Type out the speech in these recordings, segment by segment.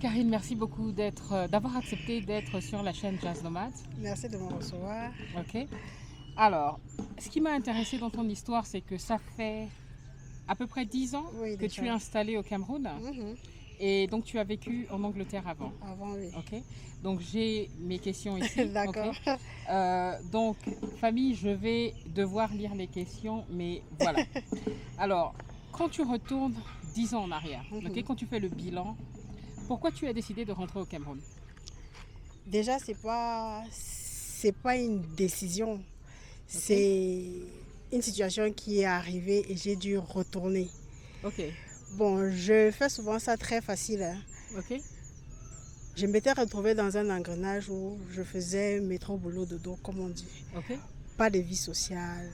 Karine, merci beaucoup d'avoir accepté d'être sur la chaîne Jazz Nomade. Merci de me recevoir. Ok. Alors, ce qui m'a intéressé dans ton histoire, c'est que ça fait à peu près 10 ans Oui, que tu es installée au Cameroun Mhm. et donc tu as vécu en Angleterre avant. Avant, oui. Ok. Donc j'ai mes questions ici. D'accord. Ok. Donc, famille, je vais devoir lire les questions, mais voilà. Alors, quand tu retournes 10 ans en arrière, ok, Mhm. quand tu fais le bilan, pourquoi tu as décidé de rentrer au Cameroun? Déjà, c'est pas une décision. Ok. C'est une situation qui est arrivée et j'ai dû retourner. Ok. Bon, je fais souvent ça très facile, hein. Ok. Je m'étais retrouvée dans un engrenage où je faisais métro boulot dodo, comme on dit. Ok. Pas de vie sociale.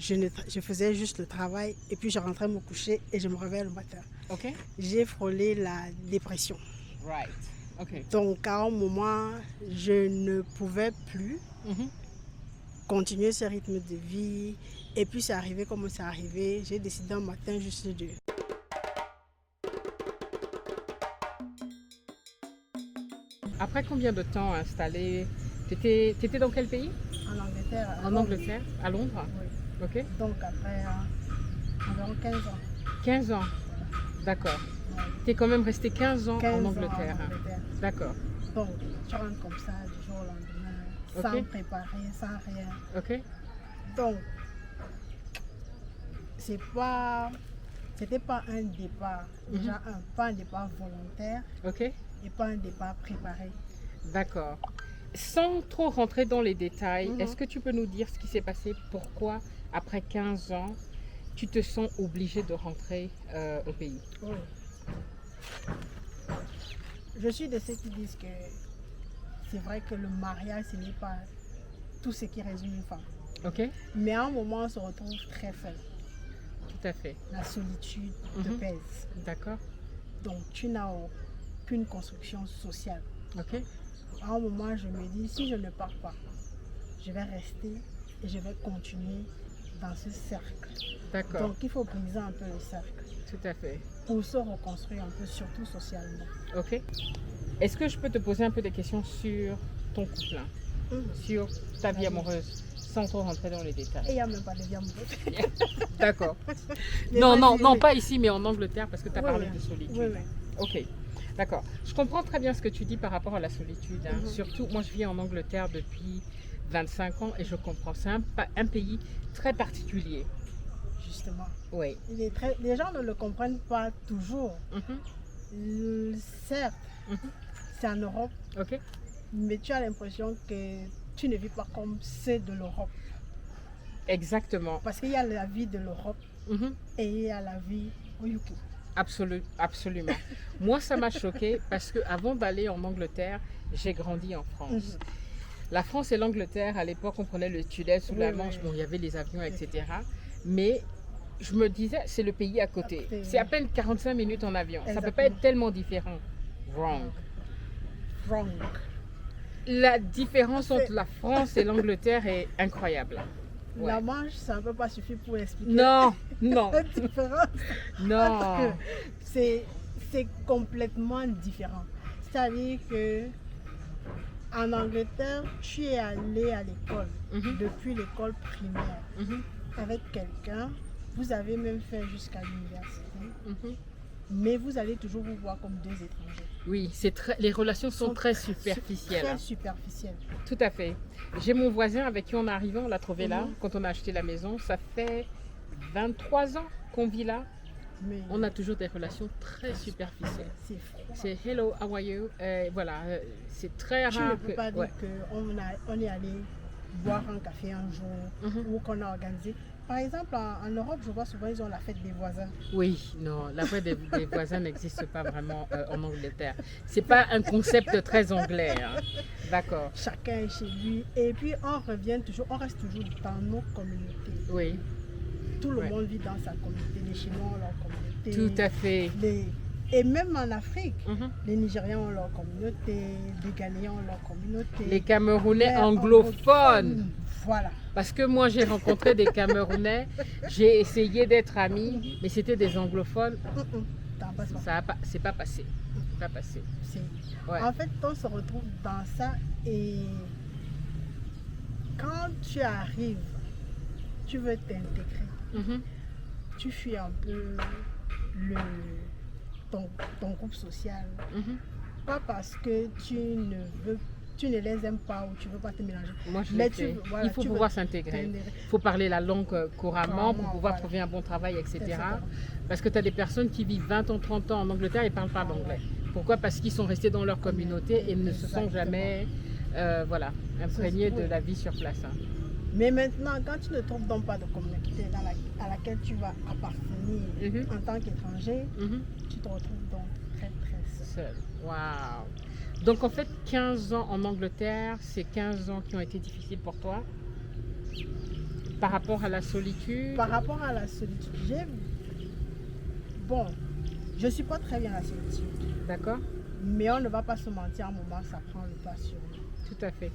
Je faisais juste le travail et puis je rentrais me coucher et je me réveillais le matin. Ok. J'ai frôlé la dépression. Right. Ok. Donc à un moment, je ne pouvais plus Mhm. continuer ce rythme de vie. Et puis c'est arrivé comme c'est arrivé. J'ai décidé un matin juste de... Après combien de temps installé? T'étais dans quel pays? En Angleterre. En Angleterre, à Londres. Oui. Ok. Donc après environ 15 ans. 15 ans. D'accord. Ouais. T'es quand même resté 15 ans 15 en ans Angleterre. en Angleterre. D'accord. Donc tu rentres comme ça du jour au lendemain, Ok. sans préparer, sans rien. Ok. Donc c'était pas un départ, déjà pas un départ volontaire Ok. et pas un départ préparé. D'accord. Sans trop rentrer dans les détails, Mhm. est-ce que tu peux nous dire ce qui s'est passé? Pourquoi, après 15 ans, tu te sens obligé de rentrer au pays? Oui. Je suis de ceux qui disent que c'est vrai que le mariage, ce n'est pas tout ce qui résume une femme. Ok. Mais à un moment, on se retrouve très seul. Tout à fait. La solitude te Mhm. pèse. D'accord. Donc, tu n'as aucune construction sociale. Ok. À un moment, je me dis, si je ne pars pas, je vais rester et je vais continuer dans ce cercle. D'accord. Donc, il faut briser un peu le cercle Tout à fait. pour se reconstruire un peu, surtout socialement. Ok. Est-ce que je peux te poser un peu des questions sur ton couple, hein, sur ta vie Vas-y. amoureuse, sans trop rentrer dans les Et détails? il n'y a même pas de vie amoureuse. D'accord. Mais Non, non, vas-y, non, oui. pas ici, mais en Angleterre, parce que tu as Oui, parlé oui. de solitude. Oui, oui. Ok, d'accord. Je comprends très bien ce que tu dis par rapport à la solitude, hein. Mhm. Surtout, moi, je vis en Angleterre depuis 25 ans et je comprends. C'est un pays très particulier. Justement. Oui. Les gens ne le comprennent pas toujours. Mhm. Certes, Mhm. c'est en Europe, Ok. mais tu as l'impression que tu ne vis pas comme ceux de l'Europe. Exactement. Parce qu'il y a la vie de l'Europe Mhm. et il y a la vie au UK. Absolument. Moi, ça m'a choqué parce que avant d'aller en Angleterre, j'ai grandi en France. Mhm. La France et l'Angleterre, à l'époque, on prenait le tunnel sous la Oui, Manche. oui. Bon, il y avait les avions, etc. Mais je me disais, c'est le pays à côté. À côté, C'est à oui. peine 45 minutes en avion. Ça ne peut pas Exactement. être tellement différent. Wrong. Wrong. La différence C'est- entre la France et l'Angleterre est incroyable. Ouais. La Manche, ça ne peut pas suffire pour expliquer Non, non, la différence. non. C'est complètement différent. C'est-à-dire que en Angleterre, tu es allé à l'école, Mhm, depuis l'école primaire, mhm, avec quelqu'un. Vous avez même fait jusqu'à l'université, mhm. mais vous allez toujours vous voir comme deux étrangers. Oui, les relations sont très superficielles. Très Hein. superficielles. Tout à fait. J'ai mon voisin avec qui on est arrivé, on l'a trouvé là, Mhm. quand on a acheté la maison. Ça fait 23 ans qu'on vit là. Mais On a toujours des relations très superficielles. c'est froid. C'est hello, how are you? Voilà, c'est très Tu ne rare peux que. pas dire Ouais. qu'on est allé boire un café un jour Mhm. ou qu'on a organisé. Par exemple, en Europe, je vois souvent, ils ont la fête des voisins. Oui, non, la fête des voisins n'existe pas vraiment en Angleterre. C'est pas un concept très anglais. Hein. D'accord. Chacun est chez lui. Et puis, on reste toujours dans nos communautés. Oui, Tout le Ouais. monde vit dans sa communauté. Les Chinois ont leur communauté. tout à fait. Et même en Afrique, Mhm. les Nigériens ont leur communauté, les Ghanéens ont leur communauté. Les Camerounais Les anglophones. Voilà. Parce que moi, j'ai rencontré des Camerounais, j'ai essayé d'être amie, mais c'était des anglophones. Mm-mm. temps passe pas. Ça a pas, c'est pas passé. Pas passé. Ouais. En fait, on se retrouve dans ça et quand tu arrives, tu veux t'intégrer. Mhm. Tu fuis un peu le, ton groupe social. Mhm. Pas parce que tu ne les aimes pas ou tu ne veux pas te mélanger. Moi, je Mais l'ai tu fait. veux- voilà, Il faut tu veux pouvoir s'intégrer. t'intégrer. Il faut parler la langue couramment pour pouvoir Voilà. trouver un bon travail, etc. C'est ça. Parce que tu as des personnes qui vivent 20 ans, 30 ans en Angleterre et ne parlent pas d'anglais. Pourquoi? Parce qu'ils sont restés dans leur communauté et ne se sont Exactement. jamais voilà, imprégnés de Oui. la vie sur place. Hein. Mais maintenant, quand tu ne trouves donc pas de communauté à laquelle tu vas appartenir Mhm. en tant qu'étranger, Mhm. tu te retrouves donc très très seul. Seul. Waouh. Donc en fait, 15 ans en Angleterre, c'est 15 ans qui ont été difficiles pour toi par rapport à la solitude. Par rapport à la solitude, bon, je ne suis pas très bien la solitude, D'accord? mais on ne va pas se mentir, à un moment, ça prend le pas sur nous. Tout à fait.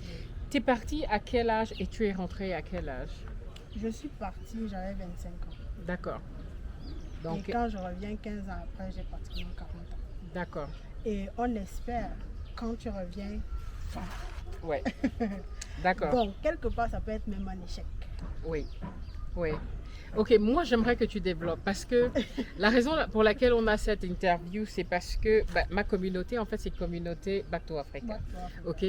Tu es parti à quel âge et tu es rentré à quel âge? Je suis partie, j'avais 25 ans. D'accord. Donc, Et quand je reviens 15 ans après, j'ai pratiquement 40 ans. d'accord. Et on espère, quand tu reviens, Ouais. D'accord. bon, quelque part, ça peut être même un échec. Oui. Oui. Ok, moi j'aimerais que tu développes parce que la raison pour laquelle on a cette interview, c'est parce que ma communauté, en fait, c'est communauté Back to Africa. Ok,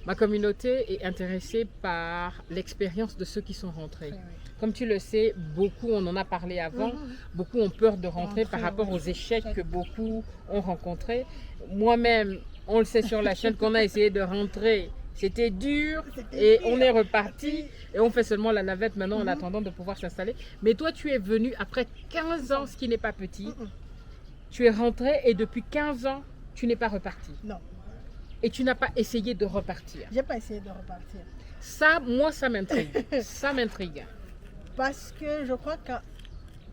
ma communauté est intéressée par l'expérience de ceux qui sont rentrés. Oui, oui. Comme tu le sais, beaucoup, on en a parlé avant, beaucoup ont peur de rentrer par rapport aux échecs que beaucoup ont rencontrés. Moi-même, on le sait sur la chaîne qu'on a essayé de rentrer. C'était dur et on est reparti et on fait seulement la navette maintenant en attendant de pouvoir s'installer. Mais toi, tu es venu après 15 ans, ce qui n'est pas petit. Tu es rentré et depuis 15 ans, tu n'es pas reparti. Non, Et tu n'as pas essayé de repartir. j'ai pas essayé de repartir. Ça, moi, ça m'intrigue. Ça m'intrigue. Parce que je crois que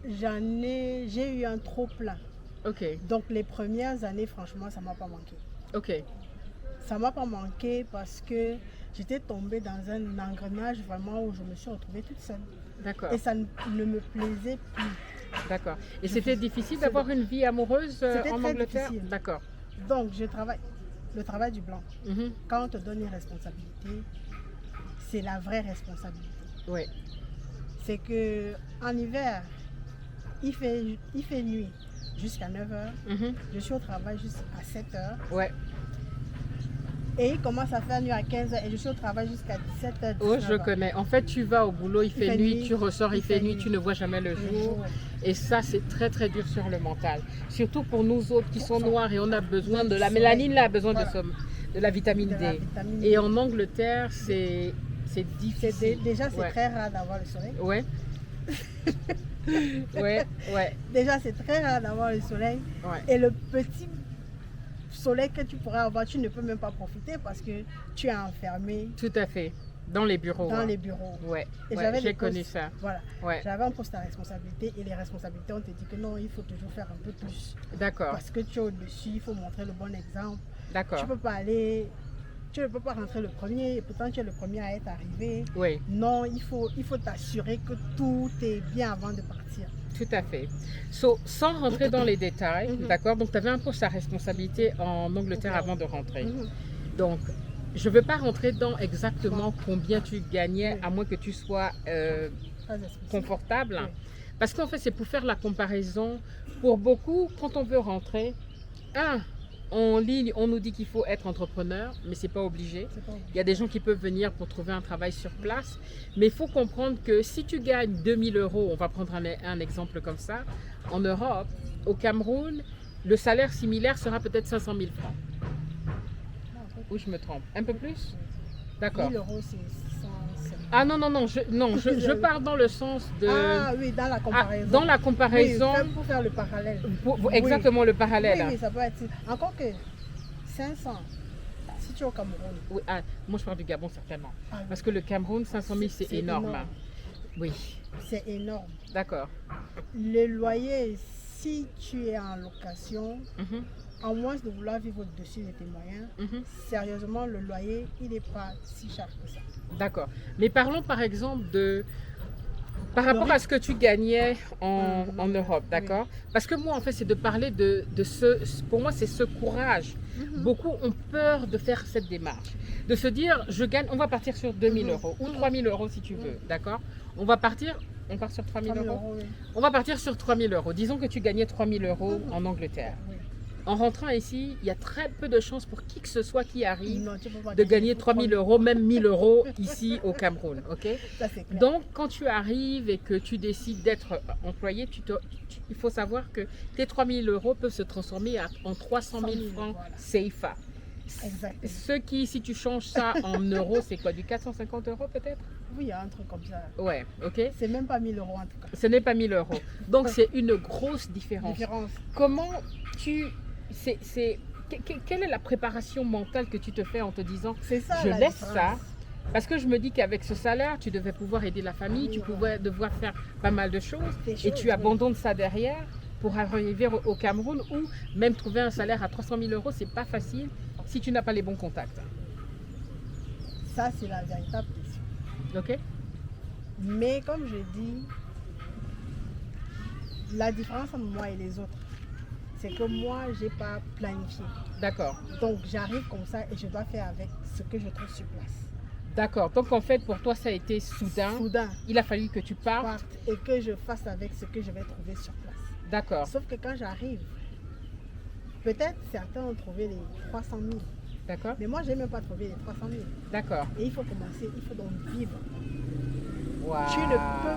j'ai eu un trop plein. Ok, Donc les premières années, franchement, ça m'a pas manqué. ok. Ça m'a pas manqué parce que j'étais tombée dans un engrenage vraiment où je me suis retrouvée toute seule. D'accord, Et ça ne me plaisait plus. d'accord. Et c'était difficile d'avoir une vie amoureuse C'était en très Angleterre? difficile. D'accord. Donc je travaille. Le travail du blanc. Mhm. Quand on te donne une responsabilité, c'est la vraie responsabilité. Oui, C'est que en hiver, il fait nuit jusqu'à 9h. mhm. Je suis au travail jusqu'à 7h. Ouais. Et il commence à faire nuit à 15h et je suis au travail jusqu'à 17h. Oh, je connais. En fait, tu vas au boulot, il fait nuit, tu ressors, il fait nuit, nuit. tu ne vois jamais le jour. Et ça, c'est très très dur sur le mental. Surtout pour nous autres qui sont noirs et on a besoin de la mélanine, là, a besoin de la vitamine D. Et en Angleterre, c'est difficile. Déjà, c'est Ouais. très rare d'avoir le soleil. Ouais. Ouais, ouais, Déjà, c'est très rare d'avoir le soleil. ouais. Et le petit soleil que tu pourrais avoir, tu ne peux même pas profiter parce que tu es enfermé Tout à fait. Dans les bureaux. dans hein. les bureaux. Ouais, Et ouais, j'avais j'ai des connu postes- ça. Voilà. Ouais, J'avais un poste à responsabilité et les responsabilités, on te dit que non, il faut toujours faire un peu plus. d'accord, Parce que tu es au-dessus, il faut montrer le bon exemple. d'accord. Tu ne peux pas rentrer le premier et pourtant tu es le premier à être arrivé. Oui, Non, il faut t'assurer que tout est bien avant de partir. tout à fait. Sans rentrer dans les détails, Mhm. d'accord, donc tu avais un poste à responsabilité en Angleterre Ouais. avant de rentrer. Mhm. Donc, je ne veux pas rentrer dans exactement combien tu gagnais, Oui. à moins que tu sois Très explicite. confortable. Oui. Parce qu'en fait, c'est pour faire la comparaison. Pour beaucoup, quand on veut rentrer, en ligne, on nous dit qu'il faut être entrepreneur, mais ce n'est pas obligé. C'est pas Il y a des gens qui peuvent venir pour trouver un travail sur place. Mais il faut comprendre que si tu gagnes 2000 euros, on va prendre un exemple comme ça, en Europe, au Cameroun, le salaire similaire sera peut-être 500 000 francs. Ou je me trompe? Un peu plus? D'accord. 1000 euros, c'est 100. Ah non, non, non, je pars dans le sens de... Ah oui, dans la comparaison. dans la comparaison, Oui, pour faire le parallèle. exactement le parallèle. Oui, oui, ça peut être. Encore que 500, si tu es au Cameroun. Oui, moi je parle du Gabon certainement. Ah oui, Parce que le Cameroun, 500 000 c'est énorme. Oui, C'est énorme. d'accord. Le loyer, si tu es en location, Mhm, à moins de vouloir vivre au-dessus de tes moyens, mhm. sérieusement, le loyer, il n'est pas si cher que ça. D'accord. Mais parlons par exemple de Par rapport Le à ce que tu gagnais en Mhm. Europe, Oui. d'accord? Parce que moi, en fait, c'est de parler de ce, pour moi, c'est ce courage. Mhm. Beaucoup ont peur de faire cette démarche, de se dire, je gagne, on va partir sur 2000 Mhm. euros ou Mhm. 3000 euros si tu veux, d'accord? On va partir, on part sur 3000 3 000 euros? euros, oui. On va partir sur 3000 euros. Disons que tu gagnais 3000 euros Mhm. en Angleterre. Oui. En rentrant ici, il y a très peu de chances pour qui que ce soit qui arrive Non, tu peux pas de gagner pour 3000 euros, même 1000 euros ici au Cameroun, ok? Ça, c'est clair. Donc, quand tu arrives et que tu décides d'être employé, il faut savoir que tes 3000 euros peuvent se transformer en 300 000 francs voilà. CFA. Exactement. Ce qui, si tu changes ça en euros, c'est quoi? Du 450 euros peut-être? Oui, il y a un truc comme ça. Ouais, ok. C'est même pas 1000 euros en tout cas. Ce n'est pas 1000 euros. Donc, c'est une grosse différence. Différence. Comment tu... quelle est la préparation mentale que tu te fais en te disant, C'est ça. je la laisse différence. ça? Parce que je me dis qu'avec ce salaire, tu devais pouvoir aider la famille, Oui, tu voilà. pouvais devoir faire pas mal de choses, Des et choses, tu oui. abandonnes ça derrière pour arriver au Cameroun où même trouver un salaire à 300 000 euros, c'est pas facile si tu n'as pas les bons contacts. Ça, c'est la véritable question. Ok? Mais comme je dis, la différence entre moi et les autres, c'est que moi, j'ai pas planifié. D'accord. Donc, j'arrive comme ça et je dois faire avec ce que je trouve sur place. D'accord. Donc en fait, pour toi, ça a été soudain. Soudain, Il a fallu que tu partes. parte et que je fasse avec ce que je vais trouver sur place. D'accord. Sauf que quand j'arrive, peut-être certains ont trouvé les 300 000. D'accord. Mais moi, je n'ai même pas trouvé les 300 000. D'accord. Et il faut commencer, il faut donc vivre. Waouh. Tu ne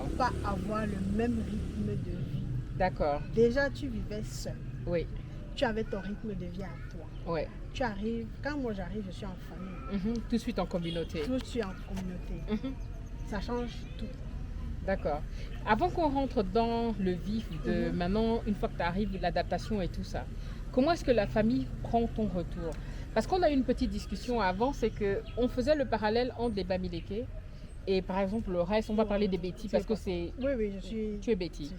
peux pas avoir le même rythme de vie. D'accord. Déjà, tu vivais seul. Oui. Tu avais ton rythme de vie à toi. Ouais. Tu arrives, quand moi j'arrive, je suis en famille. Mhm. Tout de suite en communauté. Tout, je suis en communauté. Mhm. Ça change tout. D'accord. Avant qu'on rentre dans le vif de Mhm. maintenant, une fois que tu arrives, l'adaptation et tout ça, comment est-ce que la famille prend ton retour? Parce qu'on a eu une petite discussion avant, c'est qu'on faisait le parallèle entre les Bamileke et par exemple le reste, on va parler des Bétis parce que c'est... Oui, oui, je suis. Tu es Bétis.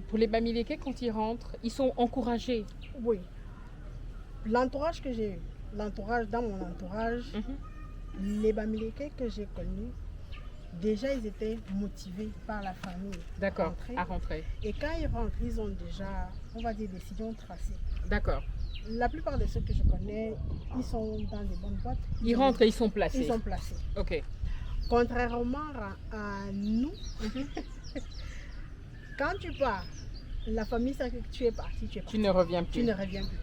Pour les Bamileke, quand ils rentrent, ils sont encouragés. Oui. L'entourage que j'ai eu, dans mon entourage, Mhm. les Bamileke que j'ai connus, déjà ils étaient motivés par la famille. D'accord, Rentrer. à rentrer. Et quand ils rentrent, ils ont déjà, on va dire, des sillons tracés. D'accord. La plupart de ceux que je connais, ils sont dans des bonnes boîtes. Ils rentrent et ils sont placés. Ils sont placés. Ok. Contrairement à nous, Mhm. quand tu pars, la famille sait que tu es parti, tu es parti. Tu ne reviens plus. Tu ne reviens plus.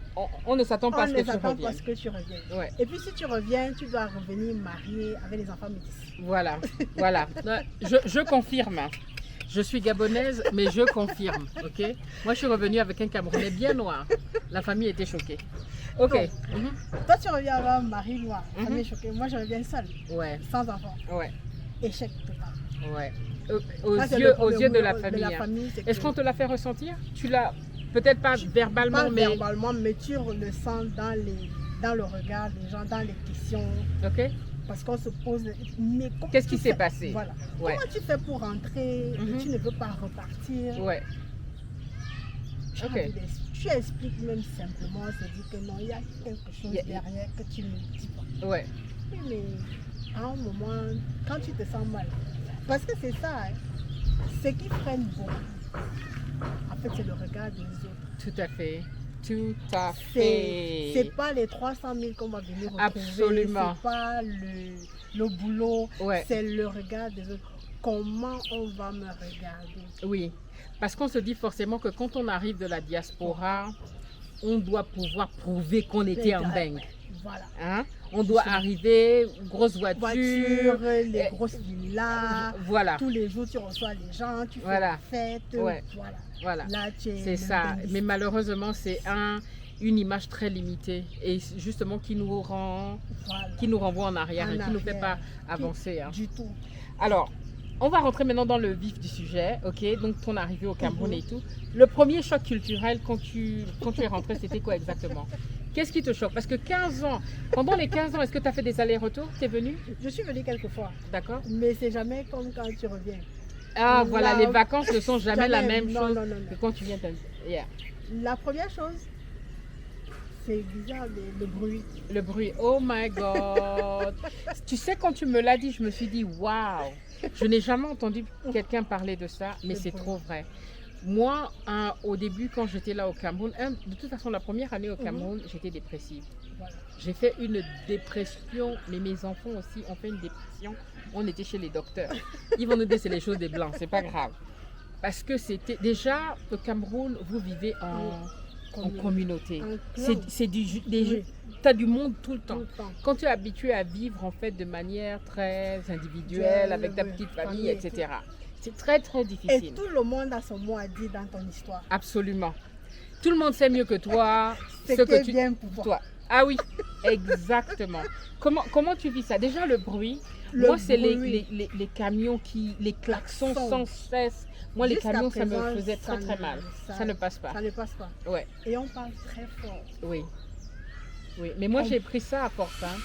On ne s'attend pas à On ce ne que tu s'attend pas à reviennes. ce que tu reviennes. Ouais. Et puis si tu reviens, tu dois revenir marié avec les enfants métis. Voilà, voilà. Je confirme. Je suis gabonaise, mais je confirme. Ok. Moi, je suis revenue avec un Camerounais bien noir. La famille était choquée. Ok. Donc, Mhm. Toi, tu reviens avec un mari noir, Mhm. famille choquée. Moi, je reviens seule, Ouais, sans enfant. ouais, Échec total. ouais. Aux Ça, c'est yeux, le aux problème yeux de la famille. hein. c'est Est-ce que- qu'on te l'a fait ressentir? Tu l'as peut-être pas verbalement, pas mais verbalement, mais tu le sens dans le regard des gens, dans les questions. ok. Parce qu'on se pose, mais comment Qu'est-ce qui tu s'est fais? passé? Voilà. Ouais. Comment tu fais pour rentrer et Mhm. tu ne veux pas repartir? Ouais. Tu as Ok. envie tu expliques même simplement, c'est dit que non, il y a quelque chose Il y a- derrière que tu ne dis pas. Ouais. Oui, mais à un moment, quand tu te sens mal, parce que c'est ça, hein, ce qui freine beaucoup, en fait, c'est le regard des autres. Tout à fait. Tout à C'est fait. pas les 300 000 qu'on va venir retrouver. Absolument. C'est pas le boulot. Ouais. C'est le regard des autres. Comment on va me regarder? Oui. Parce qu'on se dit forcément que quand on arrive de la diaspora, on doit pouvoir prouver qu'on était en bang. Voilà. Hein? On doit arriver, grosse voiture. Voiture, les eh, grosses villas. Voilà, Tous les jours, tu reçois les gens, tu fais Voilà. la fête. Ouais. Voilà. voilà. Là, tu es C'est le ça. bénéfice. Mais malheureusement, c'est une image très limitée et justement qui nous renvoie en arrière En et qui ne nous fait pas arrière. avancer. hein. Du tout. Alors, on va rentrer maintenant dans le vif du sujet, ok? Donc ton arrivée au Cameroun Mhm. et tout. Le premier choc culturel quand tu es rentré, c'était quoi exactement? Qu'est-ce qui te choque? Parce que 15 ans, pendant les 15 ans, est-ce que tu as fait des allers-retours? Tu es venu? Je suis venue quelques fois, D'accord? mais c'est jamais comme quand tu reviens. Ah voilà, Là, les vacances ne sont jamais la même non, chose non, non, que non. quand tu viens. Yeah. La première chose, C'est bizarre, le bruit. Le bruit, oh my God. Tu sais, quand tu me l'as dit, je me suis dit, waouh. Je n'ai jamais entendu quelqu'un parler de ça, mais Le c'est bruit. trop vrai. Moi, au début, quand j'étais là au Cameroun, de toute façon, la première année au Cameroun, j'étais dépressive. Voilà. J'ai fait une dépression, mais mes enfants aussi ont fait une dépression. On était chez les docteurs. Ils vont nous dire c'est les choses des blancs, c'est pas grave. Parce que c'était déjà au Cameroun, vous vivez en communauté. Un C'est clan. des t'as du monde tout le Tout temps. le temps. Quand tu es habitué à vivre en fait de manière très individuelle, Individuelle, avec ta oui, petite famille, famille et etc. C'est très très Et difficile. tout le monde a son mot à dire dans ton histoire. Absolument. Tout le monde sait mieux que toi C'est ce qui est que tu bien pour toi. toi. Ah oui, exactement. Comment tu vis ça? Déjà le bruit. Le Moi, c'est bruit. les camions les klaxons Klaxons. sans cesse. Moi, les Jusqu'à camions, ça me présent, faisait ça très ne- mal. ça- Ça ne passe pas. Ça ne passe pas. Ouais, Et on parle très fort. oui. Oui, mais moi, On- j'ai pris ça à force. Hein.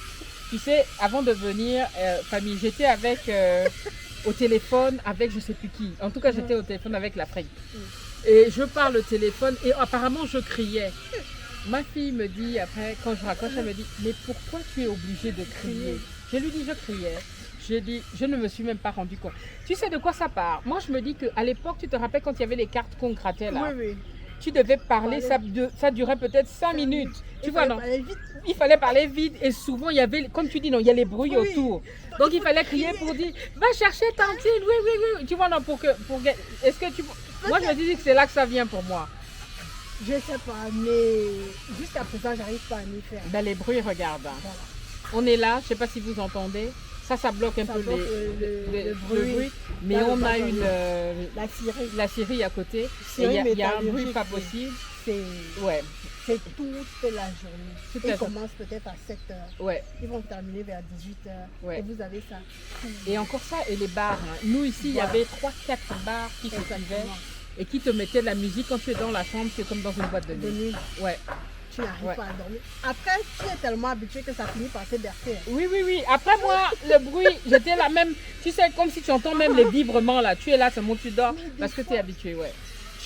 Tu sais, avant de venir, famille, j'étais avec au téléphone avec je sais plus qui. En tout cas, j'étais au téléphone avec l'Afrique. Et je parle au téléphone et apparemment, je criais. Ma fille me dit après, quand je raccroche, elle me dit, mais pourquoi tu es obligée de crier? Je lui dis, je criais. J'ai dit, je ne me suis même pas rendu compte. Tu sais de quoi ça part? Moi, je me dis qu'à l'époque, tu te rappelles quand il y avait les cartes qu'on grattait là, Oui, oui. tu devais parler, ça durait peut-être 5 minutes. Tu vois, non? Aller vite. Il fallait parler vite et souvent, il y avait, comme tu dis, non, il y a les bruits Oui. autour. Donc, il fallait crier pour dire, va chercher tantine, oui, oui, oui. Tu vois, non, est-ce que tu... Moi, je me dis que c'est là que ça vient pour moi. Je sais pas, mais jusqu'à présent, j'arrive pas à m'y faire. Ben, les bruits, regarde. Hein. Voilà. On est là, je ne sais pas si vous entendez. Ça bloque un Ça peu bloque le bruit. Mais Dans le on a bas-fond. une La Syrie, la Syrie à côté. Et Syrie il y a un bruit métallurgique, pas oui. possible. c'est Ouais, toute la journée. Tout à Ils fait. commencent peut-être à 7 heures. ouais. Ils vont terminer vers 18 heures. Ouais. Et vous avez ça. Et encore ça, et les bars. Hein. Nous, ici, il y Voilà. avait 3-4 bars qui se suivaient Exactement. et qui te mettaient de la musique quand tu es dans la chambre, c'est comme dans une boîte de De nuit. nuit, Ouais. tu n'arrives Ouais. pas à dormir. Après, tu es tellement habitué que ça finit par te bercer. Oui, oui, oui. Après moi, le bruit, j'étais là même, tu sais, comme si tu entends même les vibrements là. Tu es là, c'est bon, tu dors Mais des parce que tu fois- es habitué, ouais.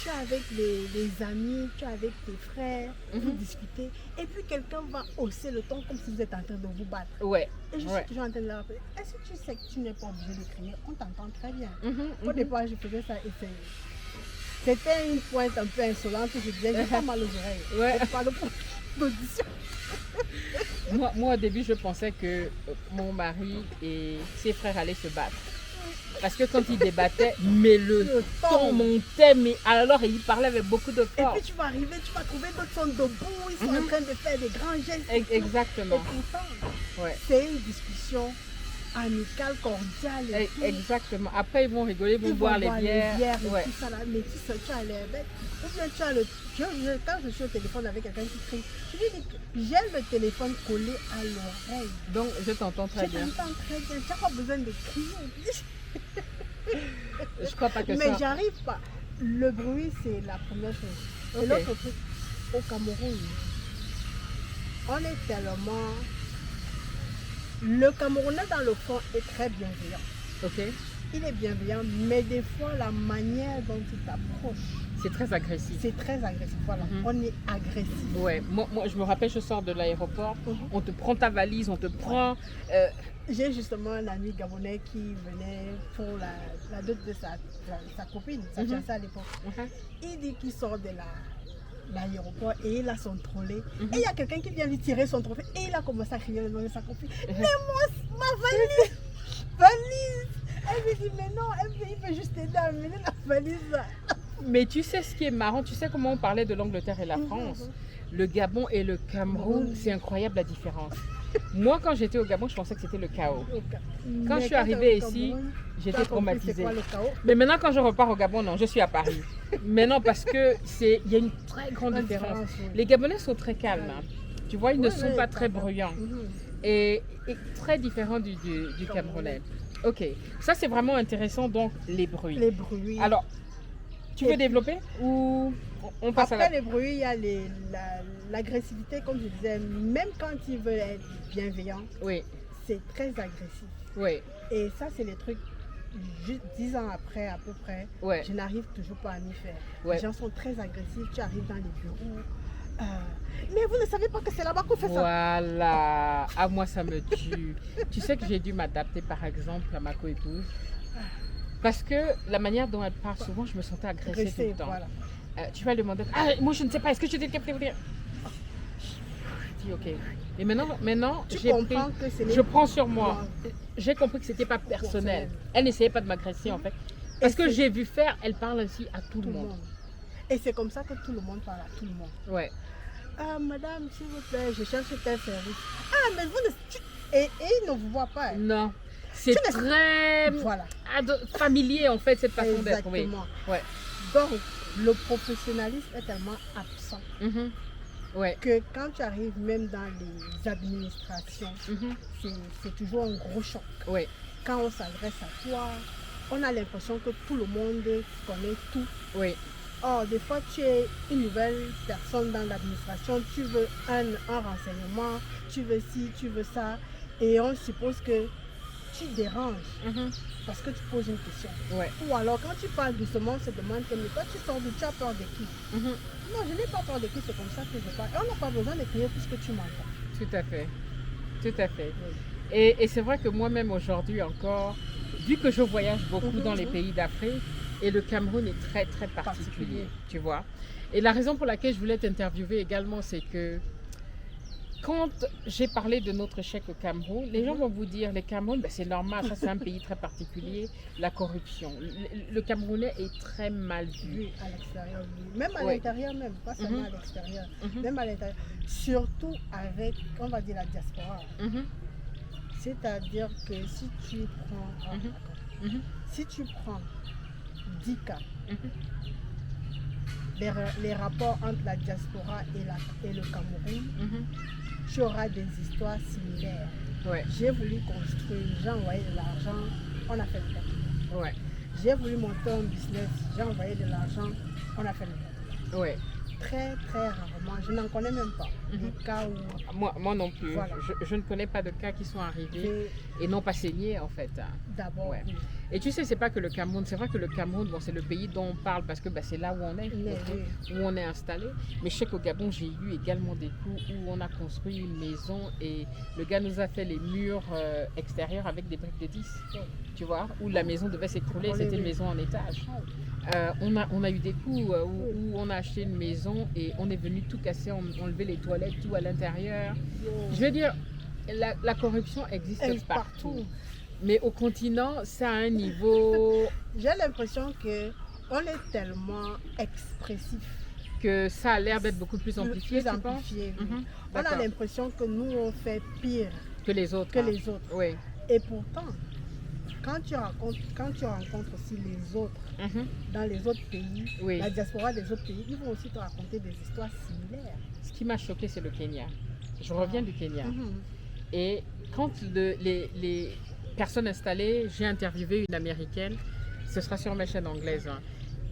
Tu es avec les amis, tu es avec tes frères, vous Mhm. discutez. Et puis quelqu'un va hausser le ton comme si vous êtes en train de vous battre. Ouais. Et je Ouais. suis toujours en train de leur rappeler, est-ce que tu sais que tu n'es pas obligé de crier? On t'entend très bien. Mhm, Au mhm. départ, je faisais ça et c'était une pointe un peu insolente. Je disais, j'ai pas mal aux oreilles. Ouais. Je parle pour l'audition. Moi, au début, je pensais que mon mari et ses frères allaient se battre. Parce que quand ils débattaient, mais le Le ton ton. montait, mais alors ils parlaient avec beaucoup de Et force. puis tu vas arriver, tu vas trouver d'autres sont debout, ils sont Mhm. en train de faire des grands gestes. Et Exactement. pourtant, Ouais. c'est une discussion amicale, cordiale. Et tout. Exactement. Après, ils vont rigoler, ils vont Ils boire vont les bières. et Ouais. tout ça là, mais tu as l'air bête. Ou bien tu as le. Quand je suis au téléphone avec quelqu'un qui crie, je lui dis que j'ai le téléphone collé à l'oreille. Donc, je t'entends très Je bien. t'entends très bien, tu n'as pas besoin de crier. Je crois pas que Mais ça. j'arrive pas. Le bruit, c'est la première chose. Ok. Et l'autre truc, au Cameroun, on est tellement. Le Camerounais, dans le fond, est très bienveillant. Ok. Il est bienveillant, mais des fois, la manière dont il t'approche, C'est très agressif. c'est très agressif. Voilà, Mhm. on est agressif. Ouais. Moi, je me rappelle, je sors de l'aéroport, Mhm. on te prend ta valise, on te prend. J'ai justement un ami gabonais qui venait pour la dot de sa copine, sa Mhm. fiancée à l'époque. Mhm. Il dit qu'il sort de l'aéroport et il a son trolley. Mhm. Et il y a quelqu'un qui vient lui tirer son trophée et il a commencé à crier le nom de sa copine. Mhm. Mais moi, ma valise, valise. Elle lui dit, mais non, il veut juste t'aider à amener la valise. Mais tu sais ce qui est marrant, tu sais comment on parlait de l'Angleterre et la France, le Gabon et le Cameroun, Mhm. c'est incroyable la différence. Moi, quand j'étais au Gabon, je pensais que c'était le chaos. Quand Mais je suis arrivée t'es au ici, Cameroun, j'étais t'as compris traumatisée. C'est quoi le chaos? Mais maintenant, quand je repars au Gabon, non, je suis à Paris. Mais non, parce que il y a une très grande La différence. oui. Les Gabonais sont très calmes. Hein. Tu vois, ils ne Oui, sont oui, pas très d'accord. bruyants. Mhm. Et très différents du Camerounais. Ok, ça c'est vraiment intéressant, donc les bruits. Les bruits. Alors, tu veux Et- développer ou on passe Après à la... les bruits, il y a l'agressivité, comme je disais, même quand ils veulent être bienveillants, Oui, c'est très agressif. oui, Et ça, c'est les trucs, juste 10 ans après, à peu près, ouais. je n'arrive toujours pas à m'y faire. Ouais. Les gens sont très agressifs, tu arrives dans les bureaux, Mais vous ne savez pas que c'est là-bas qu'on fait ça. Voilà. Ah, moi, ça me tue. Tu sais que j'ai dû m'adapter, par exemple, à ma coépouse. Parce que la manière dont elle parle, souvent, je me sentais agressée tout le temps. Voilà. Tu vas lui demander, ah, moi, je ne sais pas, est-ce que je t'ai capté? Je dis, ok. Et maintenant Tu j'ai comprends pris, que c'est je prends sur moi. Non. J'ai compris que c'était pas personnel. Elle n'essayait pas de m'agresser, en fait. Parce Et que c'est- j'ai vu faire, elle parle ainsi à tout le monde. Et c'est comme ça que tout le monde parle à tout le monde. Ouais. Ah, madame, s'il vous plaît, je cherche tel service. Ah, mais vous ne... Et ils ne vous voient pas. Hein. Non. C'est Tu très Voilà. familier, en fait, cette façon d'être. Oui. Exactement. Ouais. Donc, le professionnalisme est tellement absent Mhm. Ouais. que quand tu arrives même dans les administrations, Mhm. c'est toujours un gros choc. Ouais. Quand on s'adresse à toi, on a l'impression que tout le monde connaît tout. Oui. Or, des fois, tu es une nouvelle personne dans l'administration, tu veux un renseignement, tu veux ci, tu veux ça, et on suppose que tu déranges Mhm. parce que tu poses une question. Ouais. Ou alors, quand tu parles doucement, on se demande que mais toi, tu sors d'où, tu as peur de qui? Mhm. Non, je n'ai pas peur de qui, c'est comme ça que je parle. Et on n'a pas besoin de crier puisque tu m'entends. Tout à fait. Tout à fait. Oui. Et c'est vrai que moi-même aujourd'hui encore, vu que je voyage beaucoup Mhm, dans les mhm. pays d'Afrique, et le Cameroun est très très particulier, tu vois. Et la raison pour laquelle je voulais t'interviewer également, c'est que quand j'ai parlé de notre échec au Cameroun, les gens vont vous dire, le Cameroun, ben c'est normal, ça c'est un pays très particulier, la corruption. Le Camerounais est très mal vu. Oui, à l'extérieur, oui. Même à Oui. l'intérieur, même, pas seulement Mhm. à l'extérieur. Mhm. Même à l'intérieur. Surtout avec, on va dire, la diaspora. Mhm. C'est-à-dire que si tu prends, Mhm. Mhm. si tu prends 10 cas, Mhm. les rapports entre la diaspora et le Cameroun, Mhm. tu auras des histoires similaires. Ouais, J'ai voulu construire, j'ai envoyé de l'argent, on a fait le temps. ouais, J'ai voulu monter un business, j'ai envoyé de l'argent, on a fait le temps. ouais. Très, très rarement, je n'en connais même pas, des cas où Moi non plus. Voilà. Je ne connais pas de cas qui sont arrivés j'ai et non pas saignés en fait. d'abord, Ouais. oui, Et tu sais, c'est pas que le Cameroun, c'est vrai que le Cameroun, bon, c'est le pays dont on parle parce que bah, c'est là où on est, mais où on est installé. Mais je sais qu'au Gabon, j'ai eu également des coups où on a construit une maison et le gars nous a fait les murs extérieurs avec des briques de 10, tu vois, où la maison devait s'écrouler, Oui, c'était une oui. maison en étage. On a eu des coups où on a acheté une maison et on est venu tout casser, enlever les toilettes, tout à l'intérieur. Je veux dire, la corruption existe Elle est partout. Mais au continent, c'est à un niveau J'ai l'impression que on est tellement expressif, que ça a l'air d'être beaucoup plus amplifié, plus tu penses? amplifié, oui. Mhm. On a D'accord. l'impression que nous on fait pire Que les autres. que hein. les autres. Oui. Et pourtant, quand tu rencontres aussi les autres Mhm. dans les autres pays, Oui. la diaspora des autres pays, ils vont aussi te raconter des histoires similaires. Ce qui m'a choqué, c'est le Kenya. Je reviens du Kenya. Mhm. Et quand les personnes installées, j'ai interviewé une américaine, ce sera sur ma chaîne anglaise, hein,